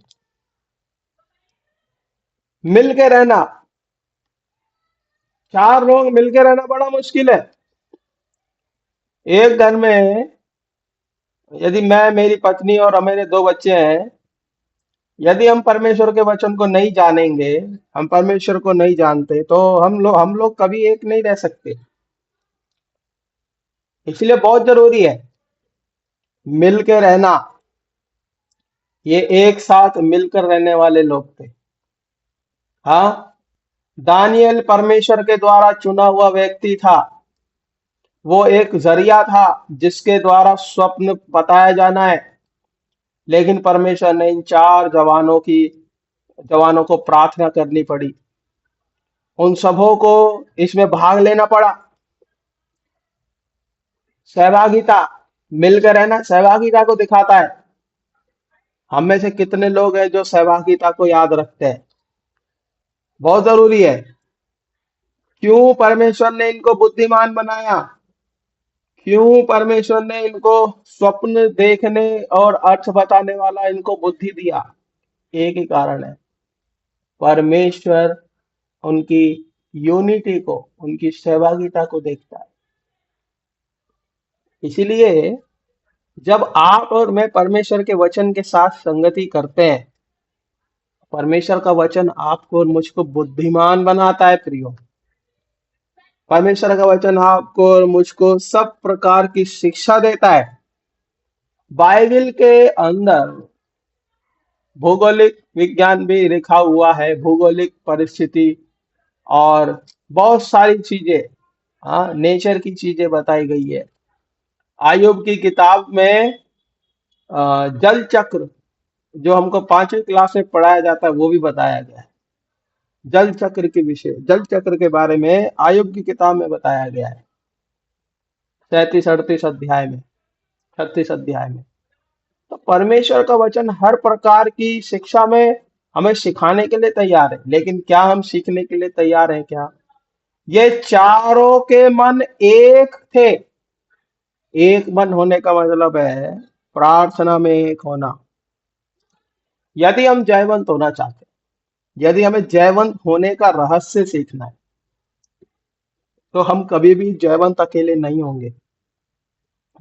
मिलके रहना, चार लोग मिलके रहना बड़ा मुश्किल है। एक घर में यदि मैं, मेरी पत्नी और मेरे दो बच्चे हैं, यदि हम परमेश्वर के वचन को नहीं जानेंगे, हम परमेश्वर को नहीं जानते, तो हम लोग कभी एक नहीं रह सकते। इसलिए बहुत जरूरी है मिलके रहना। ये एक साथ मिलकर रहने वाले लोग थे। हाँ, दानियल परमेश्वर के द्वारा चुना हुआ व्यक्ति था। वो एक जरिया था जिसके द्वारा स्वप्न बताया जाना है। लेकिन परमेश्वर ने इन चार जवानों को प्रार्थना करनी पड़ी। उन सबों को इसमें भाग लेना पड़ा। सहभागिता, मिलकर रहना सहभागिता को दिखाता है। हम में से कितने लोग हैं जो सहभागिता को याद रखते हैं? बहुत जरूरी है। क्यों परमेश्वर ने इनको बुद्धिमान बनाया? क्यों परमेश्वर ने इनको स्वप्न देखने और अर्थ बताने वाला इनको बुद्धि दिया? एक ही कारण है, परमेश्वर उनकी यूनिटी को, उनकी सहभागिता को देखता है। इसीलिए जब आप और मैं परमेश्वर के वचन के साथ संगति करते हैं, परमेश्वर का वचन आपको और मुझको बुद्धिमान बनाता है। प्रियो, परमेश्वर का वचन आपको और मुझको सब प्रकार की शिक्षा देता है। बाइबल के अंदर भौगोलिक विज्ञान भी लिखा हुआ है, भौगोलिक परिस्थिति और बहुत सारी चीजें, हाँ, नेचर की चीजें बताई गई है। आयुब की किताब में जल चक्र, जो हमको 5वीं क्लास में पढ़ाया जाता है, वो भी बताया गया है। जल चक्र के विषय, जल चक्र के बारे में आयुब की किताब में बताया गया है, 37-38 अध्याय में, 36 अध्याय में। तो परमेश्वर का वचन हर प्रकार की शिक्षा में हमें सिखाने के लिए तैयार है। लेकिन क्या हम सीखने के लिए तैयार हैं? क्या ये चारों के मन एक थे? एक मन होने का मतलब है प्रार्थना में एक होना। यदि हम जयवंत होना चाहते हैं, यदि हमें जयवंत होने का रहस्य सीखना है, तो हम कभी भी जयवंत अकेले नहीं होंगे।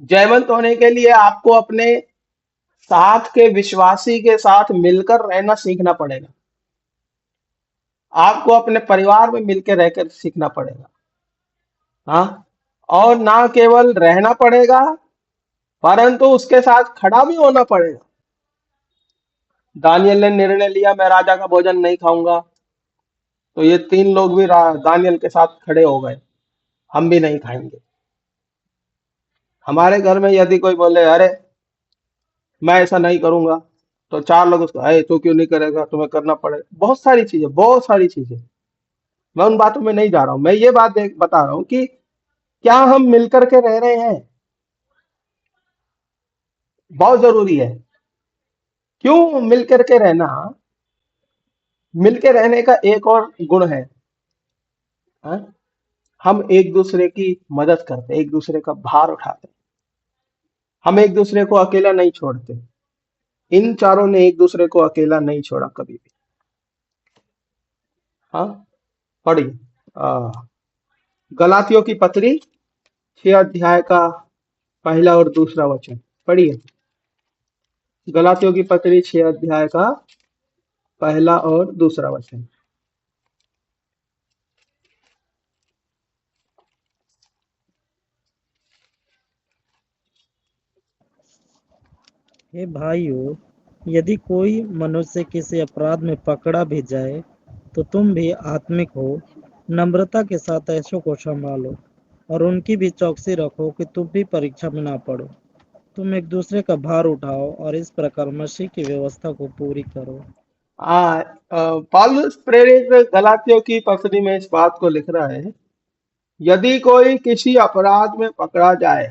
जयवंत होने के लिए आपको अपने साथ के विश्वासी के साथ मिलकर रहना सीखना पड़ेगा। आपको अपने परिवार में मिलकर रहकर सीखना पड़ेगा। हाँ, और ना केवल रहना पड़ेगा, परंतु उसके साथ खड़ा भी होना पड़ेगा। दानियल ने निर्णय लिया, मैं राजा का भोजन नहीं खाऊंगा, तो ये 3 लोग भी दानियल के साथ खड़े हो गए, हम भी नहीं खाएंगे। हमारे घर में यदि कोई बोले, अरे मैं ऐसा नहीं करूंगा, तो 4 लोग उसको, अरे तू क्यों नहीं करेगा, तुम्हें करना पड़ेगा। बहुत सारी चीजें, बहुत सारी चीजें। मैं उन बातों में नहीं जा रहा हूं, मैं ये बात बता रहा हूं कि क्या हम मिलकर के रह रहे हैं? बहुत जरूरी है। क्यों मिलकर के रहना? मिलकर रहने का एक और गुण है, हाँ? हम एक दूसरे की मदद करते, एक दूसरे का भार उठाते, हम एक दूसरे को अकेला नहीं छोड़ते। इन चारों ने एक दूसरे को अकेला नहीं छोड़ा कभी भी। हाँ, पढ़िए गलातियों की पत्री 6 अध्याय का पहला और दूसरा वचन पढ़िए। गलातियों की पत्री 6 अध्याय का पहला और दूसरा वचन। हे भाइयों, यदि कोई मनुष्य किसी अपराध में पकड़ा भी जाए, तो तुम भी आत्मिक हो, नम्रता के साथ ऐसों को संभालो और उनकी भी चौकसी रखो कि तुम भी परीक्षा में ना पड़ो। तुम एक दूसरे का भार उठाओ और इस प्रकार मसीह की व्यवस्था को पूरी करो। पौलुस प्रेरित गलातियों की पत्री में इस बात को लिख रहा है, यदि कोई किसी अपराध में पकड़ा जाए,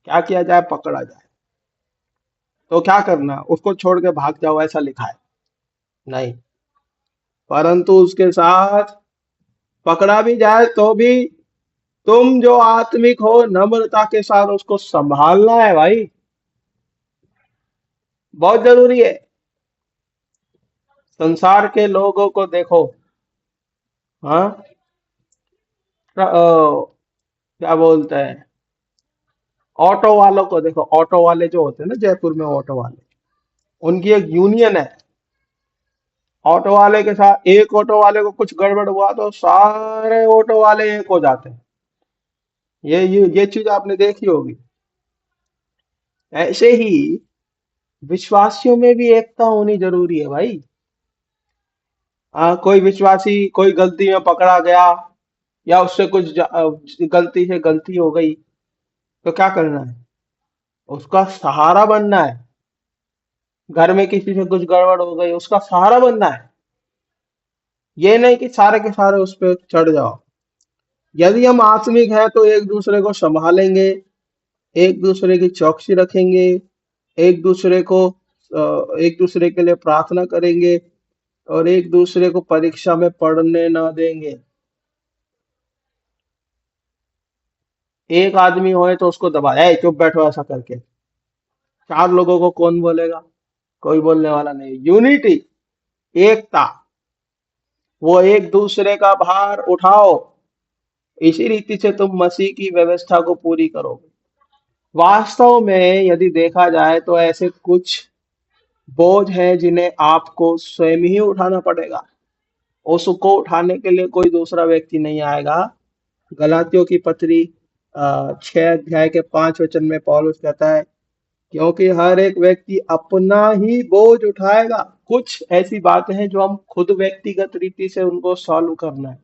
क्या किया जाए? पकड़ा जाए तो क्या करना? उसको छोड़ के भाग जाओ, ऐसा लिखा है? नहीं, परंतु उसके साथ पकड़ा भी जाए तो भी तुम जो आत्मिक हो, नम्रता के साथ उसको संभालना है भाई, बहुत जरूरी है। संसार के लोगों को देखो, हाँ, क्या बोलते हैं, ऑटो वालों को देखो। ऑटो वाले जो होते हैं ना, जयपुर में ऑटो वाले, उनकी एक यूनियन है। ऑटो वाले के साथ, एक ऑटो वाले को कुछ गड़बड़ हुआ तो सारे ऑटो वाले एक हो जाते हैं। ये चीज आपने देखी होगी। ऐसे ही विश्वासियों में भी एकता होनी जरूरी है भाई। कोई विश्वासी कोई गलती में पकड़ा गया, या उससे कुछ गलती से गलती हो गई, तो क्या करना है? उसका सहारा बनना है। घर में किसी से कुछ गड़बड़ हो गई, उसका सहारा बनना है। ये नहीं कि सारे के सारे उस पर चढ़ जाओ। यदि हम आत्मिक हैं तो एक दूसरे को संभालेंगे, एक दूसरे की चौकसी रखेंगे, एक दूसरे को एक दूसरे के लिए प्रार्थना करेंगे, और एक दूसरे को परीक्षा में पढ़ने ना देंगे। एक आदमी होए तो उसको दबा, ए चुप बैठो, ऐसा करके चार लोगों को कौन बोलेगा? कोई बोलने वाला नहीं। यूनिटी, एकता, वो एक दूसरे का भार उठाओ। इसी रीति से तुम मसीह की व्यवस्था को पूरी करोगे। वास्तव में यदि देखा जाए तो ऐसे कुछ बोझ हैं जिन्हें आपको स्वयं ही उठाना पड़ेगा। उसको उठाने के लिए कोई दूसरा व्यक्ति नहीं आएगा। गलातियों की पत्री 6 अध्याय के 5 वचन में पौलुस कहता है, क्योंकि हर एक व्यक्ति अपना ही बोझ उठाएगा। कुछ ऐसी बातें हैं जो हम खुद व्यक्तिगत रीति से उनको सॉल्व करना है।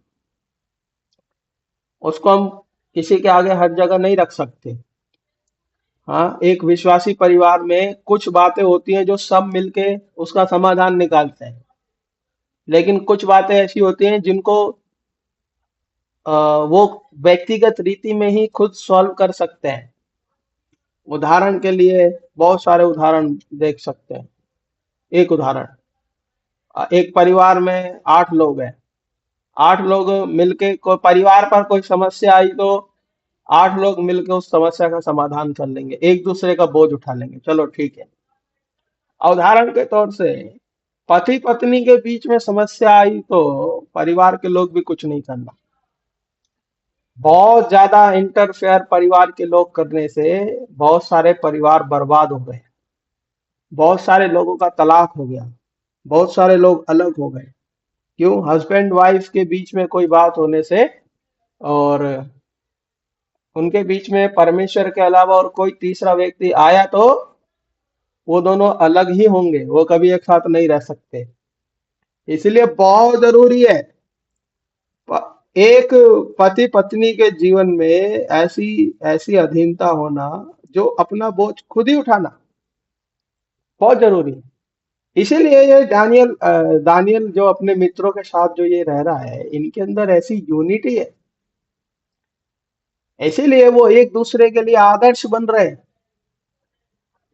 उसको हम किसी के आगे हर जगह नहीं रख सकते। हाँ, एक विश्वासी परिवार में कुछ बातें होती हैं जो सब मिलके उसका समाधान निकालते हैं, लेकिन कुछ बातें ऐसी होती हैं जिनको वो व्यक्तिगत रीति में ही खुद सॉल्व कर सकते हैं। उदाहरण के लिए बहुत सारे उदाहरण देख सकते हैं। एक उदाहरण, एक परिवार में 8 लोग हैं। 8 लोग मिलके, कोई परिवार पर कोई समस्या आई तो 8 लोग मिलके उस समस्या का समाधान कर लेंगे, एक दूसरे का बोझ उठा लेंगे, चलो ठीक है। उदाहरण के तौर से पति पत्नी के बीच में समस्या आई तो परिवार के लोग भी कुछ नहीं करना। बहुत ज्यादा इंटरफेयर परिवार के लोग करने से बहुत सारे परिवार बर्बाद हो गए, बहुत सारे लोगों का तलाक हो गया, बहुत सारे लोग अलग हो गए। क्यों? हस्बैंड वाइफ के बीच में कोई बात होने से, और उनके बीच में परमेश्वर के अलावा और कोई तीसरा व्यक्ति आया तो वो दोनों अलग ही होंगे, वो कभी एक साथ नहीं रह सकते। इसलिए बहुत जरूरी है एक पति पत्नी के जीवन में ऐसी ऐसी अधीनता होना जो अपना बोझ खुद ही उठाना बहुत जरूरी है। इसीलिए ये दानियल जो अपने मित्रों के साथ जो ये रह रहा है, इनके अंदर ऐसी यूनिटी है, इसीलिए वो एक दूसरे के लिए आदर्श बन रहे हैं।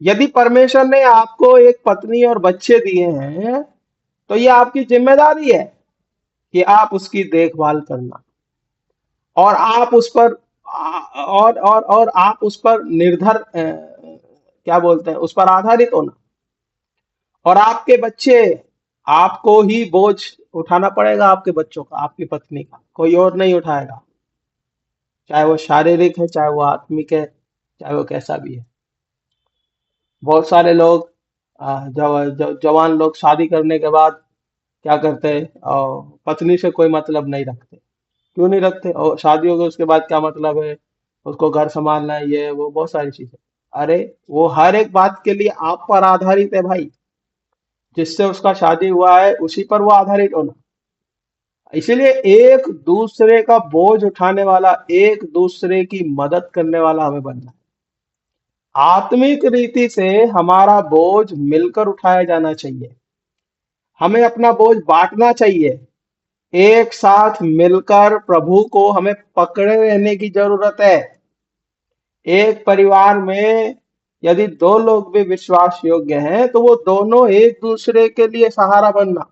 यदि परमेश्वर ने आपको एक पत्नी और बच्चे दिए हैं तो ये आपकी जिम्मेदारी है कि आप उसकी देखभाल करना, और आप उस पर और आप उस पर निर्भर क्या बोलते हैं, उस पर आधारित होना। और आपके बच्चे, आपको ही बोझ उठाना पड़ेगा, आपके बच्चों का, आपकी पत्नी का, कोई और नहीं उठाएगा। चाहे वो शारीरिक है, चाहे वो आत्मिक है, चाहे वो कैसा भी है। बहुत सारे लोग जवान लोग शादी करने के बाद क्या करते हैं, पत्नी से कोई मतलब नहीं रखते। क्यों नहीं रखते? और शादी हो गई उसके बाद क्या मतलब है, उसको घर संभालना है, ये वो बहुत सारी चीजें। अरे वो हर एक बात के लिए आप पर आधारित है भाई, जिससे उसका शादी हुआ है उसी पर वो आधारित होना। इसीलिए एक दूसरे का बोझ उठाने वाला, एक दूसरे की मदद करने वाला हमें बनना है। आत्मिक रीति से हमारा बोझ मिलकर उठाया जाना चाहिए। हमें अपना बोझ बांटना चाहिए। एक साथ मिलकर प्रभु को हमें पकड़े रहने की जरूरत है। एक परिवार में यदि दो लोग भी विश्वास योग्य हैं तो वो दोनों एक दूसरे के लिए सहारा बनना।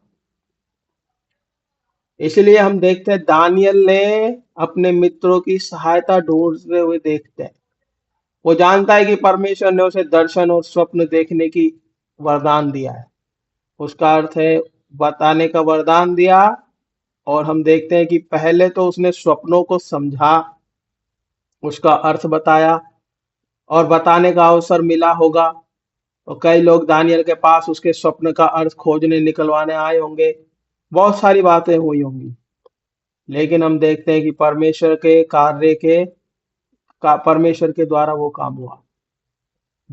इसलिए हम देखते हैं दानियल ने अपने मित्रों की सहायता ढूंढते हुए देखते हैं। वो जानता है कि परमेश्वर ने उसे दर्शन और स्वप्न देखने की वरदान दिया है। उसका अर्थ है बताने का वरदान दिया। और हम देखते हैं कि पहले तो उसने स्वप्नों को समझा, उसका अर्थ बताया और बताने का अवसर मिला होगा। और कई लोग दानियल के पास उसके स्वप्न का अर्थ खोजने निकलवाने आए होंगे। बहुत सारी बातें हुई होंगी, लेकिन हम देखते हैं कि परमेश्वर के कार्य परमेश्वर के द्वारा वो काम हुआ।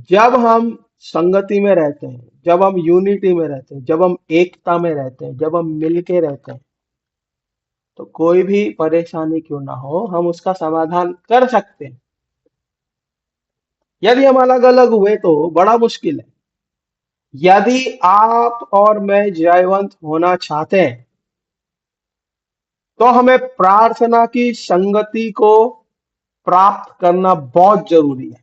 जब हम संगति में रहते हैं, जब हम यूनिटी में रहते हैं, जब हम एकता में रहते हैं, जब हम मिलके रहते हैं, तो कोई भी परेशानी क्यों ना हो हम उसका समाधान कर सकते हैं। यदि हम अलग अलग हुए तो बड़ा मुश्किल है। यदि आप और मैं जयवंत होना चाहते हैं तो हमें प्रार्थना की संगति को प्राप्त करना बहुत जरूरी है।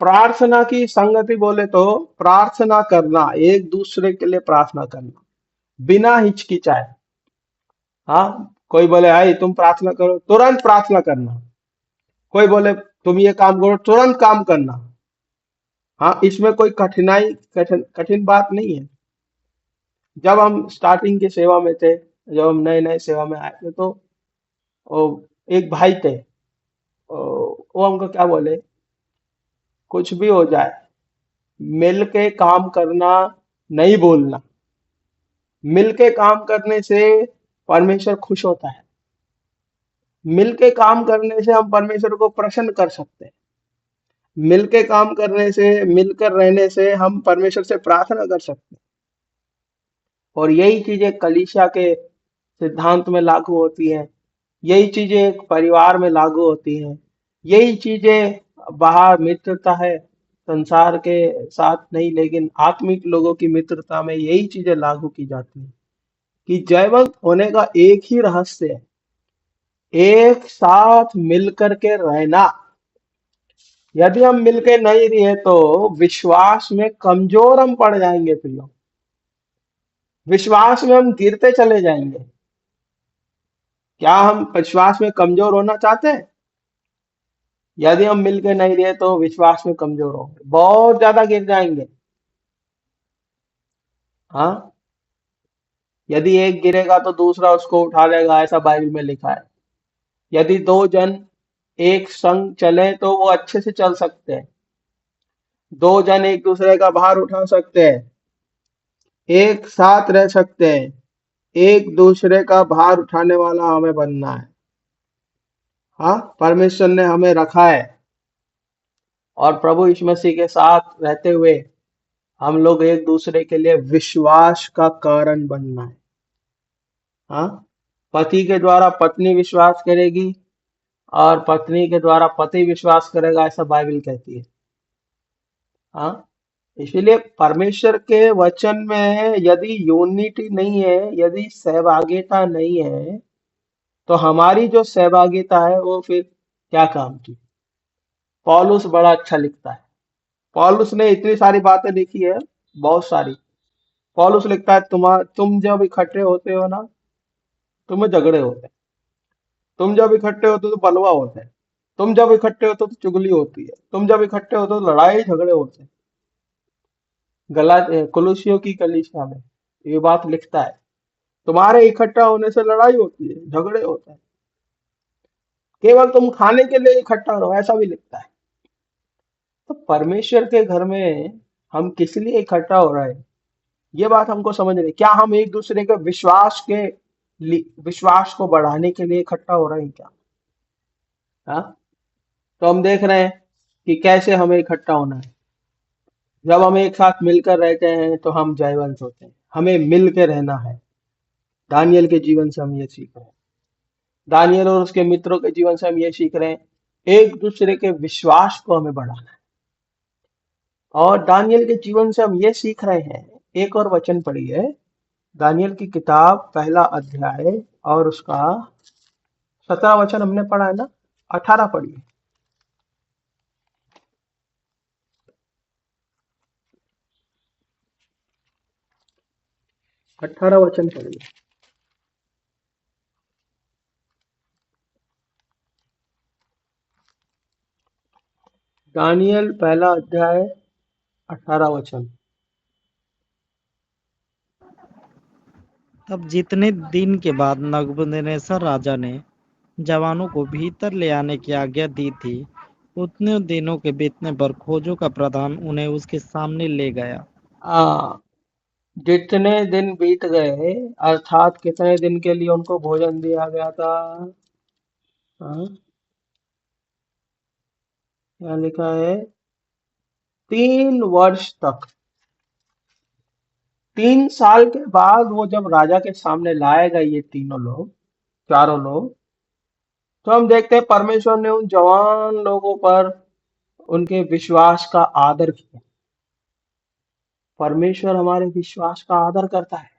प्रार्थना की संगति बोले तो प्रार्थना करना, एक दूसरे के लिए प्रार्थना करना बिना हिचकिचाए। हाँ, कोई बोले आई तुम प्रार्थना करो, तुरंत प्रार्थना करना। कोई बोले तुम ये काम करो, तुरंत काम करना। हाँ, इसमें कोई कठिन बात नहीं है। जब हम स्टार्टिंग की सेवा में थे, जब हम नए नए सेवा में आए थे, तो एक भाई थे। वो हमको क्या बोले, कुछ भी हो जाए मिल के काम करना, नहीं बोलना। मिल के काम करने से परमेश्वर खुश होता है। मिल के काम करने से हम परमेश्वर को प्रसन्न कर सकते हैं। मिल के काम करने से, मिलकर रहने से हम परमेश्वर से प्रार्थना कर सकते हैं। और यही चीजें कलीसिया के सिद्धांत में लागू होती हैं। यही चीजें एक परिवार में लागू होती हैं। यही चीजें बाहर मित्रता है, संसार के साथ नहीं, लेकिन आत्मिक लोगों की मित्रता में यही चीजें लागू की जाती हैं कि जयवंत होने का एक ही रहस्य है, एक साथ मिलकर के रहना। यदि हम मिलके नहीं रहे तो विश्वास में कमजोर हम पड़ जाएंगे प्रियो। विश्वास में हम गिरते चले जाएंगे। क्या हम विश्वास में कमजोर होना चाहते हैं? यदि हम मिलके नहीं रहे तो विश्वास में कमजोर होंगे, बहुत ज्यादा गिर जाएंगे। हाँ, यदि एक गिरेगा तो दूसरा उसको उठा लेगा, ऐसा बाइबल में लिखा है। यदि दो जन एक संग चले तो वो अच्छे से चल सकते हैं। दो जन एक दूसरे का भार उठा सकते हैं, एक साथ रह सकते हैं। एक दूसरे का भार उठाने वाला हमें बनना है। हाँ, परमेश्वर ने हमें रखा है और प्रभु यीशु मसीह के साथ रहते हुए हम लोग एक दूसरे के लिए विश्वास का कारण बनना है। हाँ, पति के द्वारा पत्नी विश्वास करेगी और पत्नी के द्वारा पति विश्वास करेगा, ऐसा बाइबल कहती है। हाँ, इसीलिए परमेश्वर के वचन में यदि यूनिटी नहीं है, यदि सहभागिता नहीं है, तो हमारी जो सहभागिता है वो फिर क्या काम की। पौलुस बड़ा अच्छा लिखता है। पौलुस ने इतनी सारी बातें लिखी है, बहुत सारी। पौलुस लिखता है तुम जब इकट्ठे होते हो ना, तुम्हें झगड़े होते हैं। तुम जब इकट्ठे होते हो तो बलवा होते हैं। तुम जब इकट्ठे होते हो तो चुगली होती है। तुम जब इकट्ठे होते हो तो लड़ाई झगड़े होते हैं। कुलुसियों की कलीसिया में ये बात लिखता है, तुम्हारे इकट्ठा होने से लड़ाई होती है, झगड़े होते हैं। केवल तुम खाने के लिए इकट्ठा रहो, ऐसा भी लिखता है। तो परमेश्वर के घर में हम किस लिए इकट्ठा हो रहे हैं, ये बात हमको समझ रही। क्या हम एक दूसरे के विश्वास को बढ़ाने के लिए इकट्ठा हो रहे हैं क्या? हाँ, तो हम देख रहे हैं कि कैसे हमें इकट्ठा होना है। जब हम एक साथ मिलकर रहते हैं तो हम जयवंत होते हैं। हमें मिल के रहना है। दानियल के जीवन से हम ये सीख रहे हैं। दानियल और उसके मित्रों के जीवन से हम ये सीख रहे हैं, एक दूसरे के विश्वास को हमें बढ़ाना है। और दानियल के जीवन से हम ये सीख रहे हैं। एक और वचन पढ़िए, दानियल की किताब 1 अध्याय और उसका 17 वचन हमने पढ़ा है ना, 18 पढ़िए। 18 वचन पढ़िए। दानियल 1 अध्याय 18 वचन। तब जितने दिन के बाद नबूकदनेस्सर राजा ने जवानों को भीतर ले आने की आज्ञा दी थी, उतने दिनों के बीतने पर खोजों का प्रधान उन्हें उसके सामने ले गया। जितने दिन बीत गए, अर्थात कितने दिन के लिए उनको भोजन दिया गया था? हाँ, यहाँ लिखा है 3 वर्ष तक। 3 साल के बाद वो जब राजा के सामने लाए गए, ये तीनों लोग, चारों लोग, तो हम देखते हैं परमेश्वर ने उन जवान लोगों पर उनके विश्वास का आदर किया। परमेश्वर हमारे विश्वास का आदर करता है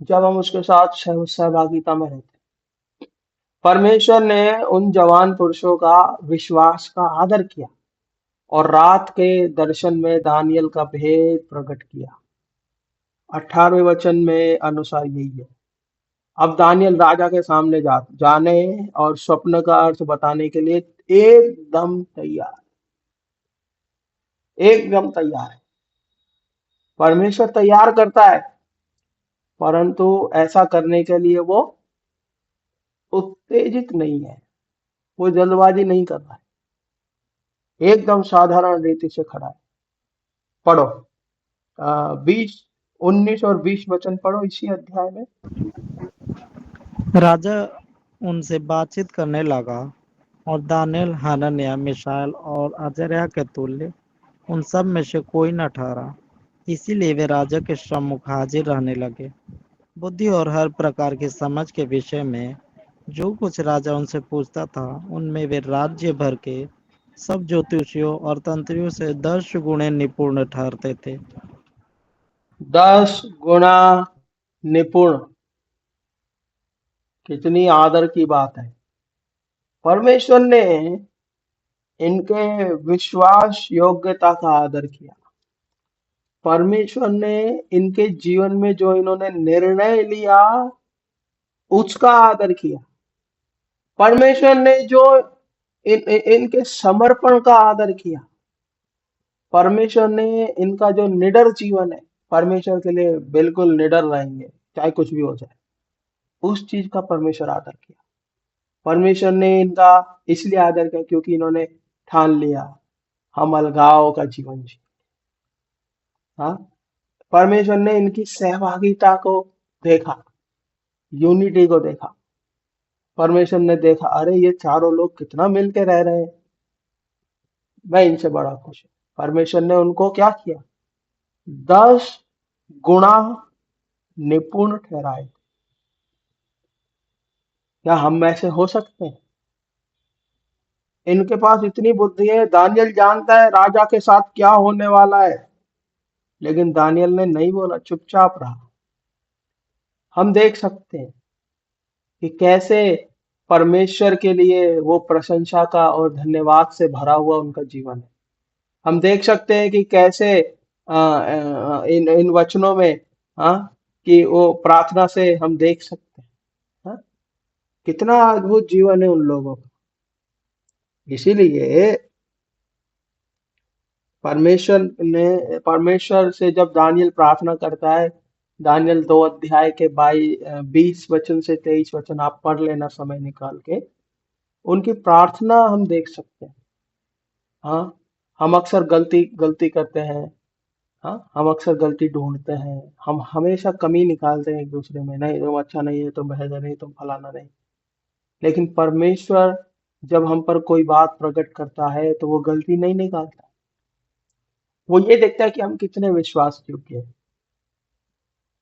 जब हम उसके साथ सहभागिता में रहते हैं। परमेश्वर ने उन जवान पुरुषों का विश्वास का आदर किया और रात के दर्शन में दानियल का भेद प्रकट किया। 18वें वचन में अनुसार यही है। अब दानियल राजा के सामने जाने और स्वप्न का अर्थ बताने के लिए एकदम तैयार है। परमेश्वर तैयार करता है, परंतु ऐसा करने के लिए वो उत्तेजित नहीं है, वो जल्दबाजी नहीं कर रहा है, एकदम साधारण रीति से खड़ा है। पढ़ो 19 और 20 वचन पढ़ो इसी अध्याय में। राजा उनसे बातचीत करने लगा और दानियल, हनन्याह, मिशाएल और अजर्याह के तुल्य उन सब में से कोई न ठहरा। इसीलिए वे राजा के सम्मुख हाजिर रहने लगे। बुद्धि और हर प्रकार की समझ के विषय में जो कुछ राजा उनसे पूछता था, उनमें वे राज्य भर के सब ज्योतिषियों और तंत्रियों से 10 गुणे निपुण ठहरते थे। 10 गुना निपुण, कितनी आदर की बात है। परमेश्वर ने इनके विश्वास योग्यता का आदर किया। परमेश्वर ने इनके जीवन में जो इन्होंने निर्णय लिया उसका आदर किया। परमेश्वर ने जो इनके समर्पण का आदर किया। परमेश्वर ने इनका जो निडर जीवन है, परमेश्वर के लिए बिल्कुल निडर रहेंगे चाहे कुछ भी हो जाए, उस चीज का परमेश्वर आदर किया। परमेश्वर ने इनका इसलिए आदर किया क्योंकि इन्होंने ठान लिया हम अलगाव का जीवन जी। हाँ, परमेश्वर ने इनकी सहभागिता को देखा, यूनिटी को देखा। परमेश्वर ने देखा, अरे ये चारों लोग कितना मिलके रह रहे हैं, मैं इनसे बड़ा खुश हूं। परमेश्वर ने उनको क्या किया? 10 गुणा निपुण ठहराए। क्या हम में से हो सकते हैं? इनके पास इतनी बुद्धि है। दानियल जानता है राजा के साथ क्या होने वाला है, लेकिन दानियल ने नहीं बोला, चुपचाप रहा। हम देख सकते हैं कि कैसे परमेश्वर के लिए वो प्रशंसा का और धन्यवाद से भरा हुआ उनका जीवन है। हम देख सकते हैं कि कैसे इन इन वचनों में, हाँ, कि वो प्रार्थना से हम देख सकते हैं, हाँ, कितना अद्भुत जीवन है उन लोगों का। इसीलिए परमेश्वर से जब दानियल प्रार्थना करता है, दानियल 2 अध्याय के 20 वचन से 23 वचन आप पढ़ लेना समय निकाल के, उनकी प्रार्थना हम देख सकते हैं। हाँ, हम अक्सर गलती करते हैं। हाँ, हम अक्सर गलती ढूंढते हैं, हम हमेशा कमी निकालते हैं एक दूसरे में, नहीं तुम अच्छा नहीं है, तुम बेहतर नहीं, तुम फलाना नहीं। लेकिन परमेश्वर जब हम पर कोई बात प्रकट करता है तो वो गलती नहीं निकालता, वो ये देखता है कि हम कितने विश्वास योग्य हैं।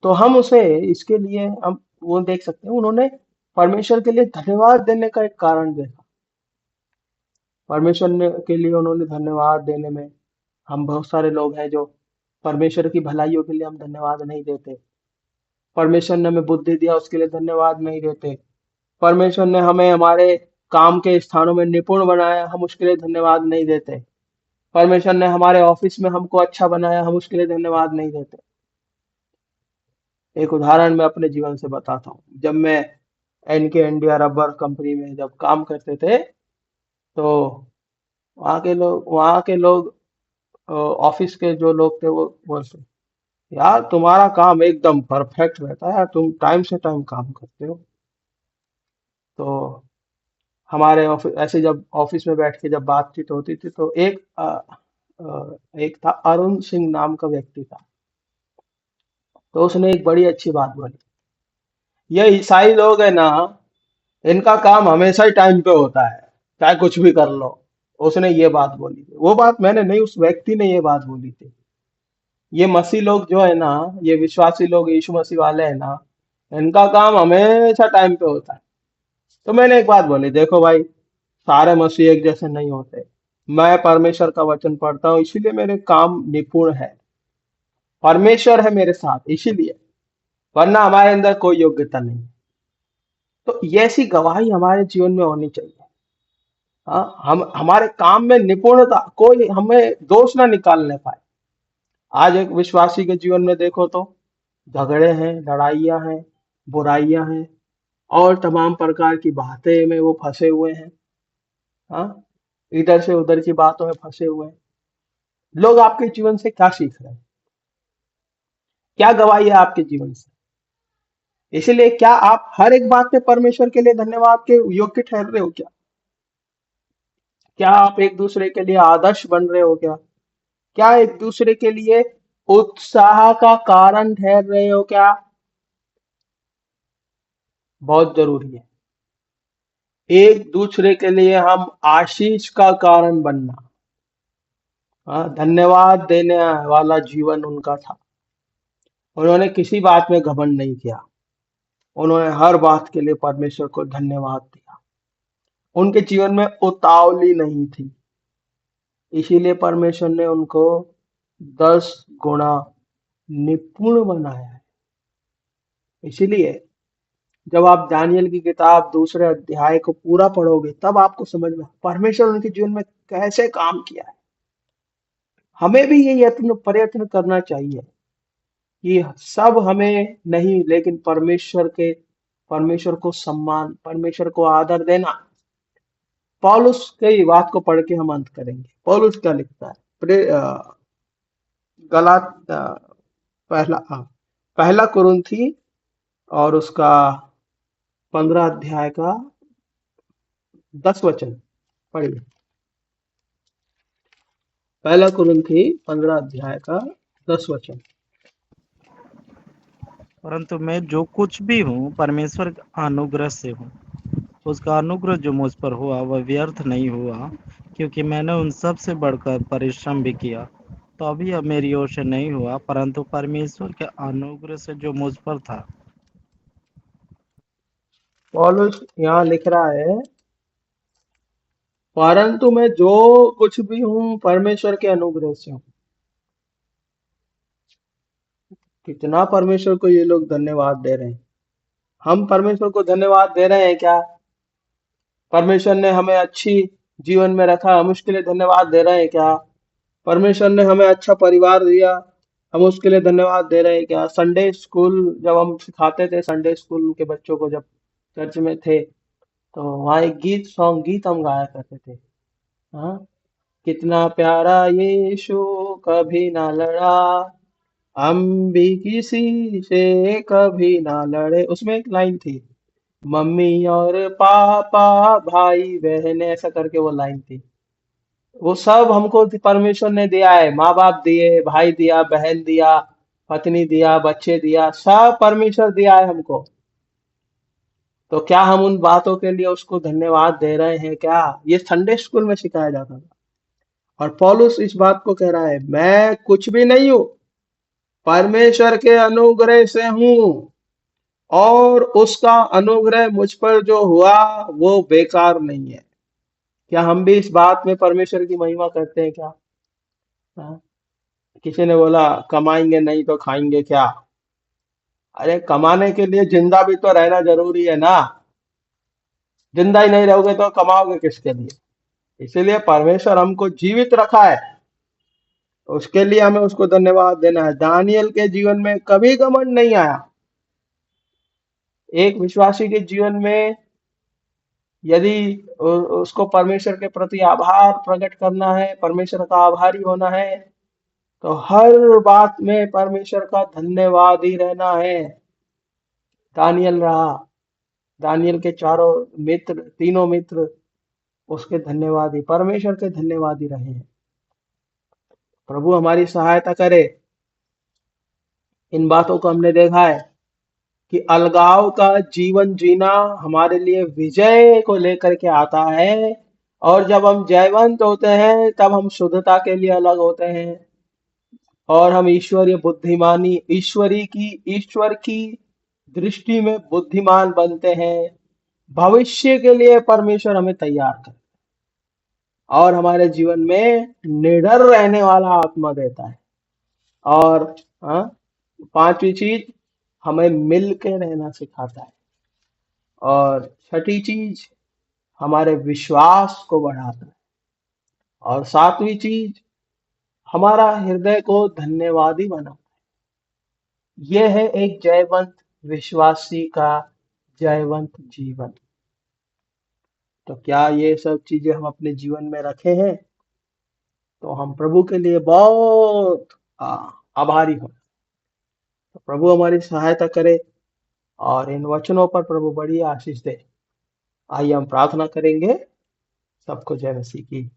तो हम उसे इसके लिए हम वो देख सकते हैं, उन्होंने परमेश्वर के लिए धन्यवाद देने का एक कारण देखा। परमेश्वर ने के लिए उन्होंने धन्यवाद देने में, हम बहुत सारे लोग हैं जो परमेश्वर की भलाइयों के लिए हम धन्यवाद नहीं देते। परमेश्वर ने हमें बुद्धि दिया, उसके लिए धन्यवाद नहीं देते। परमेश्वर ने हमें हमारे काम के स्थानों में निपुण बनाया, हम उसके लिए धन्यवाद नहीं देते। परमेश्वर ने हमारे ऑफिस में हमको अच्छा बनाया, हम उसके लिए धन्यवाद नहीं देते। एक उदाहरण मैं अपने जीवन से बताता हूँ। जब मैं एनके इंडिया रबर कंपनी में जब काम करते थे, तो वहाँ के लोग ऑफिस के जो लोग थे वो बोलते, यार तुम्हारा काम एकदम परफेक्ट रहता है यार, तुम टाइम से टाइम काम करते हो। तो हमारे ऑफिस ऐसे जब ऑफिस में बैठ के जब बातचीत होती थी, तो एक था अरुण सिंह नाम का व्यक्ति था। तो उसने एक बड़ी अच्छी बात बोली, ये ईसाई लोग है ना, इनका काम हमेशा ही टाइम पे होता है, चाहे कुछ भी कर लो। उसने ये बात बोली थी। वो बात मैंने नहीं, उस व्यक्ति ने ये बात बोली थी। ये मसीह लोग जो है ना, ये विश्वासी लोग, यीशु मसीह वाले है ना, इनका काम हमेशा टाइम पे होता है। तो मैंने एक बात बोली, देखो भाई, सारे मसीह एक जैसे नहीं होते। मैं परमेश्वर का वचन पढ़ता हूँ, इसीलिए मेरे काम निपुण है। परमेश्वर है मेरे साथ इसीलिए, वरना हमारे अंदर कोई योग्यता नहीं। तो ये ऐसी गवाही हमारे जीवन में होनी चाहिए। हाँ, हम हमारे काम में निपुणता, कोई हमें दोष ना निकालने पाए। आज एक विश्वासी के जीवन में देखो तो झगड़े हैं, लड़ाइयां हैं, बुराइयां हैं, और तमाम प्रकार की बातें में वो फंसे हुए हैं। हाँ, इधर से उधर की बातों में फंसे हुए हैं। लोग आपके जीवन से क्या सीख रहे हैं? क्या गवाही है आपके जीवन से? इसलिए क्या आप हर एक बात में परमेश्वर के लिए धन्यवाद के योग्य ठहर रहे हो क्या? क्या आप एक दूसरे के लिए आदर्श बन रहे हो क्या? क्या एक दूसरे के लिए उत्साह का कारण ठहर रहे हो क्या? बहुत जरूरी है एक दूसरे के लिए हम आशीष का कारण बनना। हाँ, धन्यवाद देने वाला जीवन उनका था। उन्होंने किसी बात में घमंड नहीं किया, उन्होंने हर बात के लिए परमेश्वर को धन्यवाद दिया। उनके जीवन में उतावली नहीं थी, इसीलिए परमेश्वर ने उनको 10 गुना निपुण बनाया है। इसीलिए जब आप दानियल की किताब 2 अध्याय को पूरा पढ़ोगे, तब आपको समझ में परमेश्वर उनके जीवन में कैसे काम किया है। हमें भी ये यत्न प्रयत्न करना चाहिए कि सब हमें नहीं, लेकिन परमेश्वर को सम्मान, परमेश्वर को आदर देना। पौलुस की बात को पढ़ के हम अंत करेंगे। पौलुस क्या लिखता है? गलात पहला कुरिन्थी और उसका 15 अध्याय का 10 वचन पढ़िए। पहला कुरिन्थी 15 अध्याय का 10 वचन। परंतु मैं जो कुछ भी हूँ परमेश्वर के अनुग्रह से हूँ। उसका अनुग्रह जो मुझ पर हुआ वह व्यर्थ नहीं हुआ, क्योंकि मैंने उन सब से बढ़कर परिश्रम भी किया। तो अभी अब मेरी ओर से नहीं हुआ, परंतु परमेश्वर के अनुग्रह से जो मुझ पर था। पौलुस यहाँ लिख रहा है, परंतु मैं जो कुछ भी हूँ परमेश्वर के अनुग्रह से हूँ। कितना परमेश्वर को ये लोग धन्यवाद दे रहे हैं। हम परमेश्वर को धन्यवाद दे रहे हैं क्या? परमेश्वर ने हमें अच्छी जीवन में रखा, हम उसके लिए धन्यवाद दे रहे हैं क्या? परमेश्वर ने हमें अच्छा परिवार दिया, हम उसके लिए धन्यवाद दे रहे हैं क्या? संडे स्कूल जब हम सिखाते थे, संडे स्कूल के बच्चों को जब चर्च में थे, तो वहाँ एक गीत हम गाया करते थे। हाँ, कितना प्यारा यीशु कभी ना लड़ा, हम भी किसी से कभी ना लड़े। उसमें एक लाइन थी, मम्मी और पापा भाई बहन, ऐसा करके वो लाइन थी। वो सब हमको परमेश्वर ने दिया है। माँ बाप दिए, भाई दिया, बहन दिया, पत्नी दिया, बच्चे दिया, सब परमेश्वर दिया है हमको। तो क्या हम उन बातों के लिए उसको धन्यवाद दे रहे हैं क्या? ये संडे स्कूल में सिखाया जाता था। और पौलुस इस बात को कह रहा है, मैं कुछ भी नहीं हूं, परमेश्वर के अनुग्रह से हूं, और उसका अनुग्रह मुझ पर जो हुआ वो बेकार नहीं है। क्या हम भी इस बात में परमेश्वर की महिमा करते हैं क्या? हाँ, किसी ने बोला कमाएंगे नहीं तो खाएंगे क्या? अरे कमाने के लिए जिंदा भी तो रहना जरूरी है ना। जिंदा ही नहीं रहोगे तो कमाओगे किसके लिए? इसीलिए परमेश्वर हमको जीवित रखा है, उसके लिए हमें उसको धन्यवाद देना है। दानियल के जीवन में कभी घमंड नहीं आया। एक विश्वासी के जीवन में यदि उसको परमेश्वर के प्रति आभार प्रकट करना है, परमेश्वर का आभारी होना है, तो हर बात में परमेश्वर का धन्यवाद ही रहना है। दानियल रहा, दानियल के तीनों मित्र उसके धन्यवादी, परमेश्वर के धन्यवादी रहे हैं। प्रभु हमारी सहायता करे। इन बातों को हमने देखा है कि अलगाव का जीवन जीना हमारे लिए विजय को लेकर के आता है, और जब हम जयवंत होते हैं तब हम शुद्धता के लिए अलग होते हैं, और हम ईश्वरीय बुद्धिमानी ईश्वर की दृष्टि में बुद्धिमान बनते हैं। भविष्य के लिए परमेश्वर हमें तैयार कर और हमारे जीवन में निडर रहने वाला आत्मा देता है। और हाँ, पांचवी चीज, हमें मिल के रहना सिखाता है। और छठी चीज, हमारे विश्वास को बढ़ाता है। और सातवीं चीज, हमारा हृदय को धन्यवादी बनाता है। यह है एक जयवंत विश्वासी का जयवंत जीवन। तो क्या ये सब चीजें हम अपने जीवन में रखे हैं? तो हम प्रभु के लिए बहुत आभारी हो। तो प्रभु हमारी सहायता करे और इन वचनों पर प्रभु बड़ी आशीष दे। आइए हम प्रार्थना करेंगे। सबको जय मसीह की।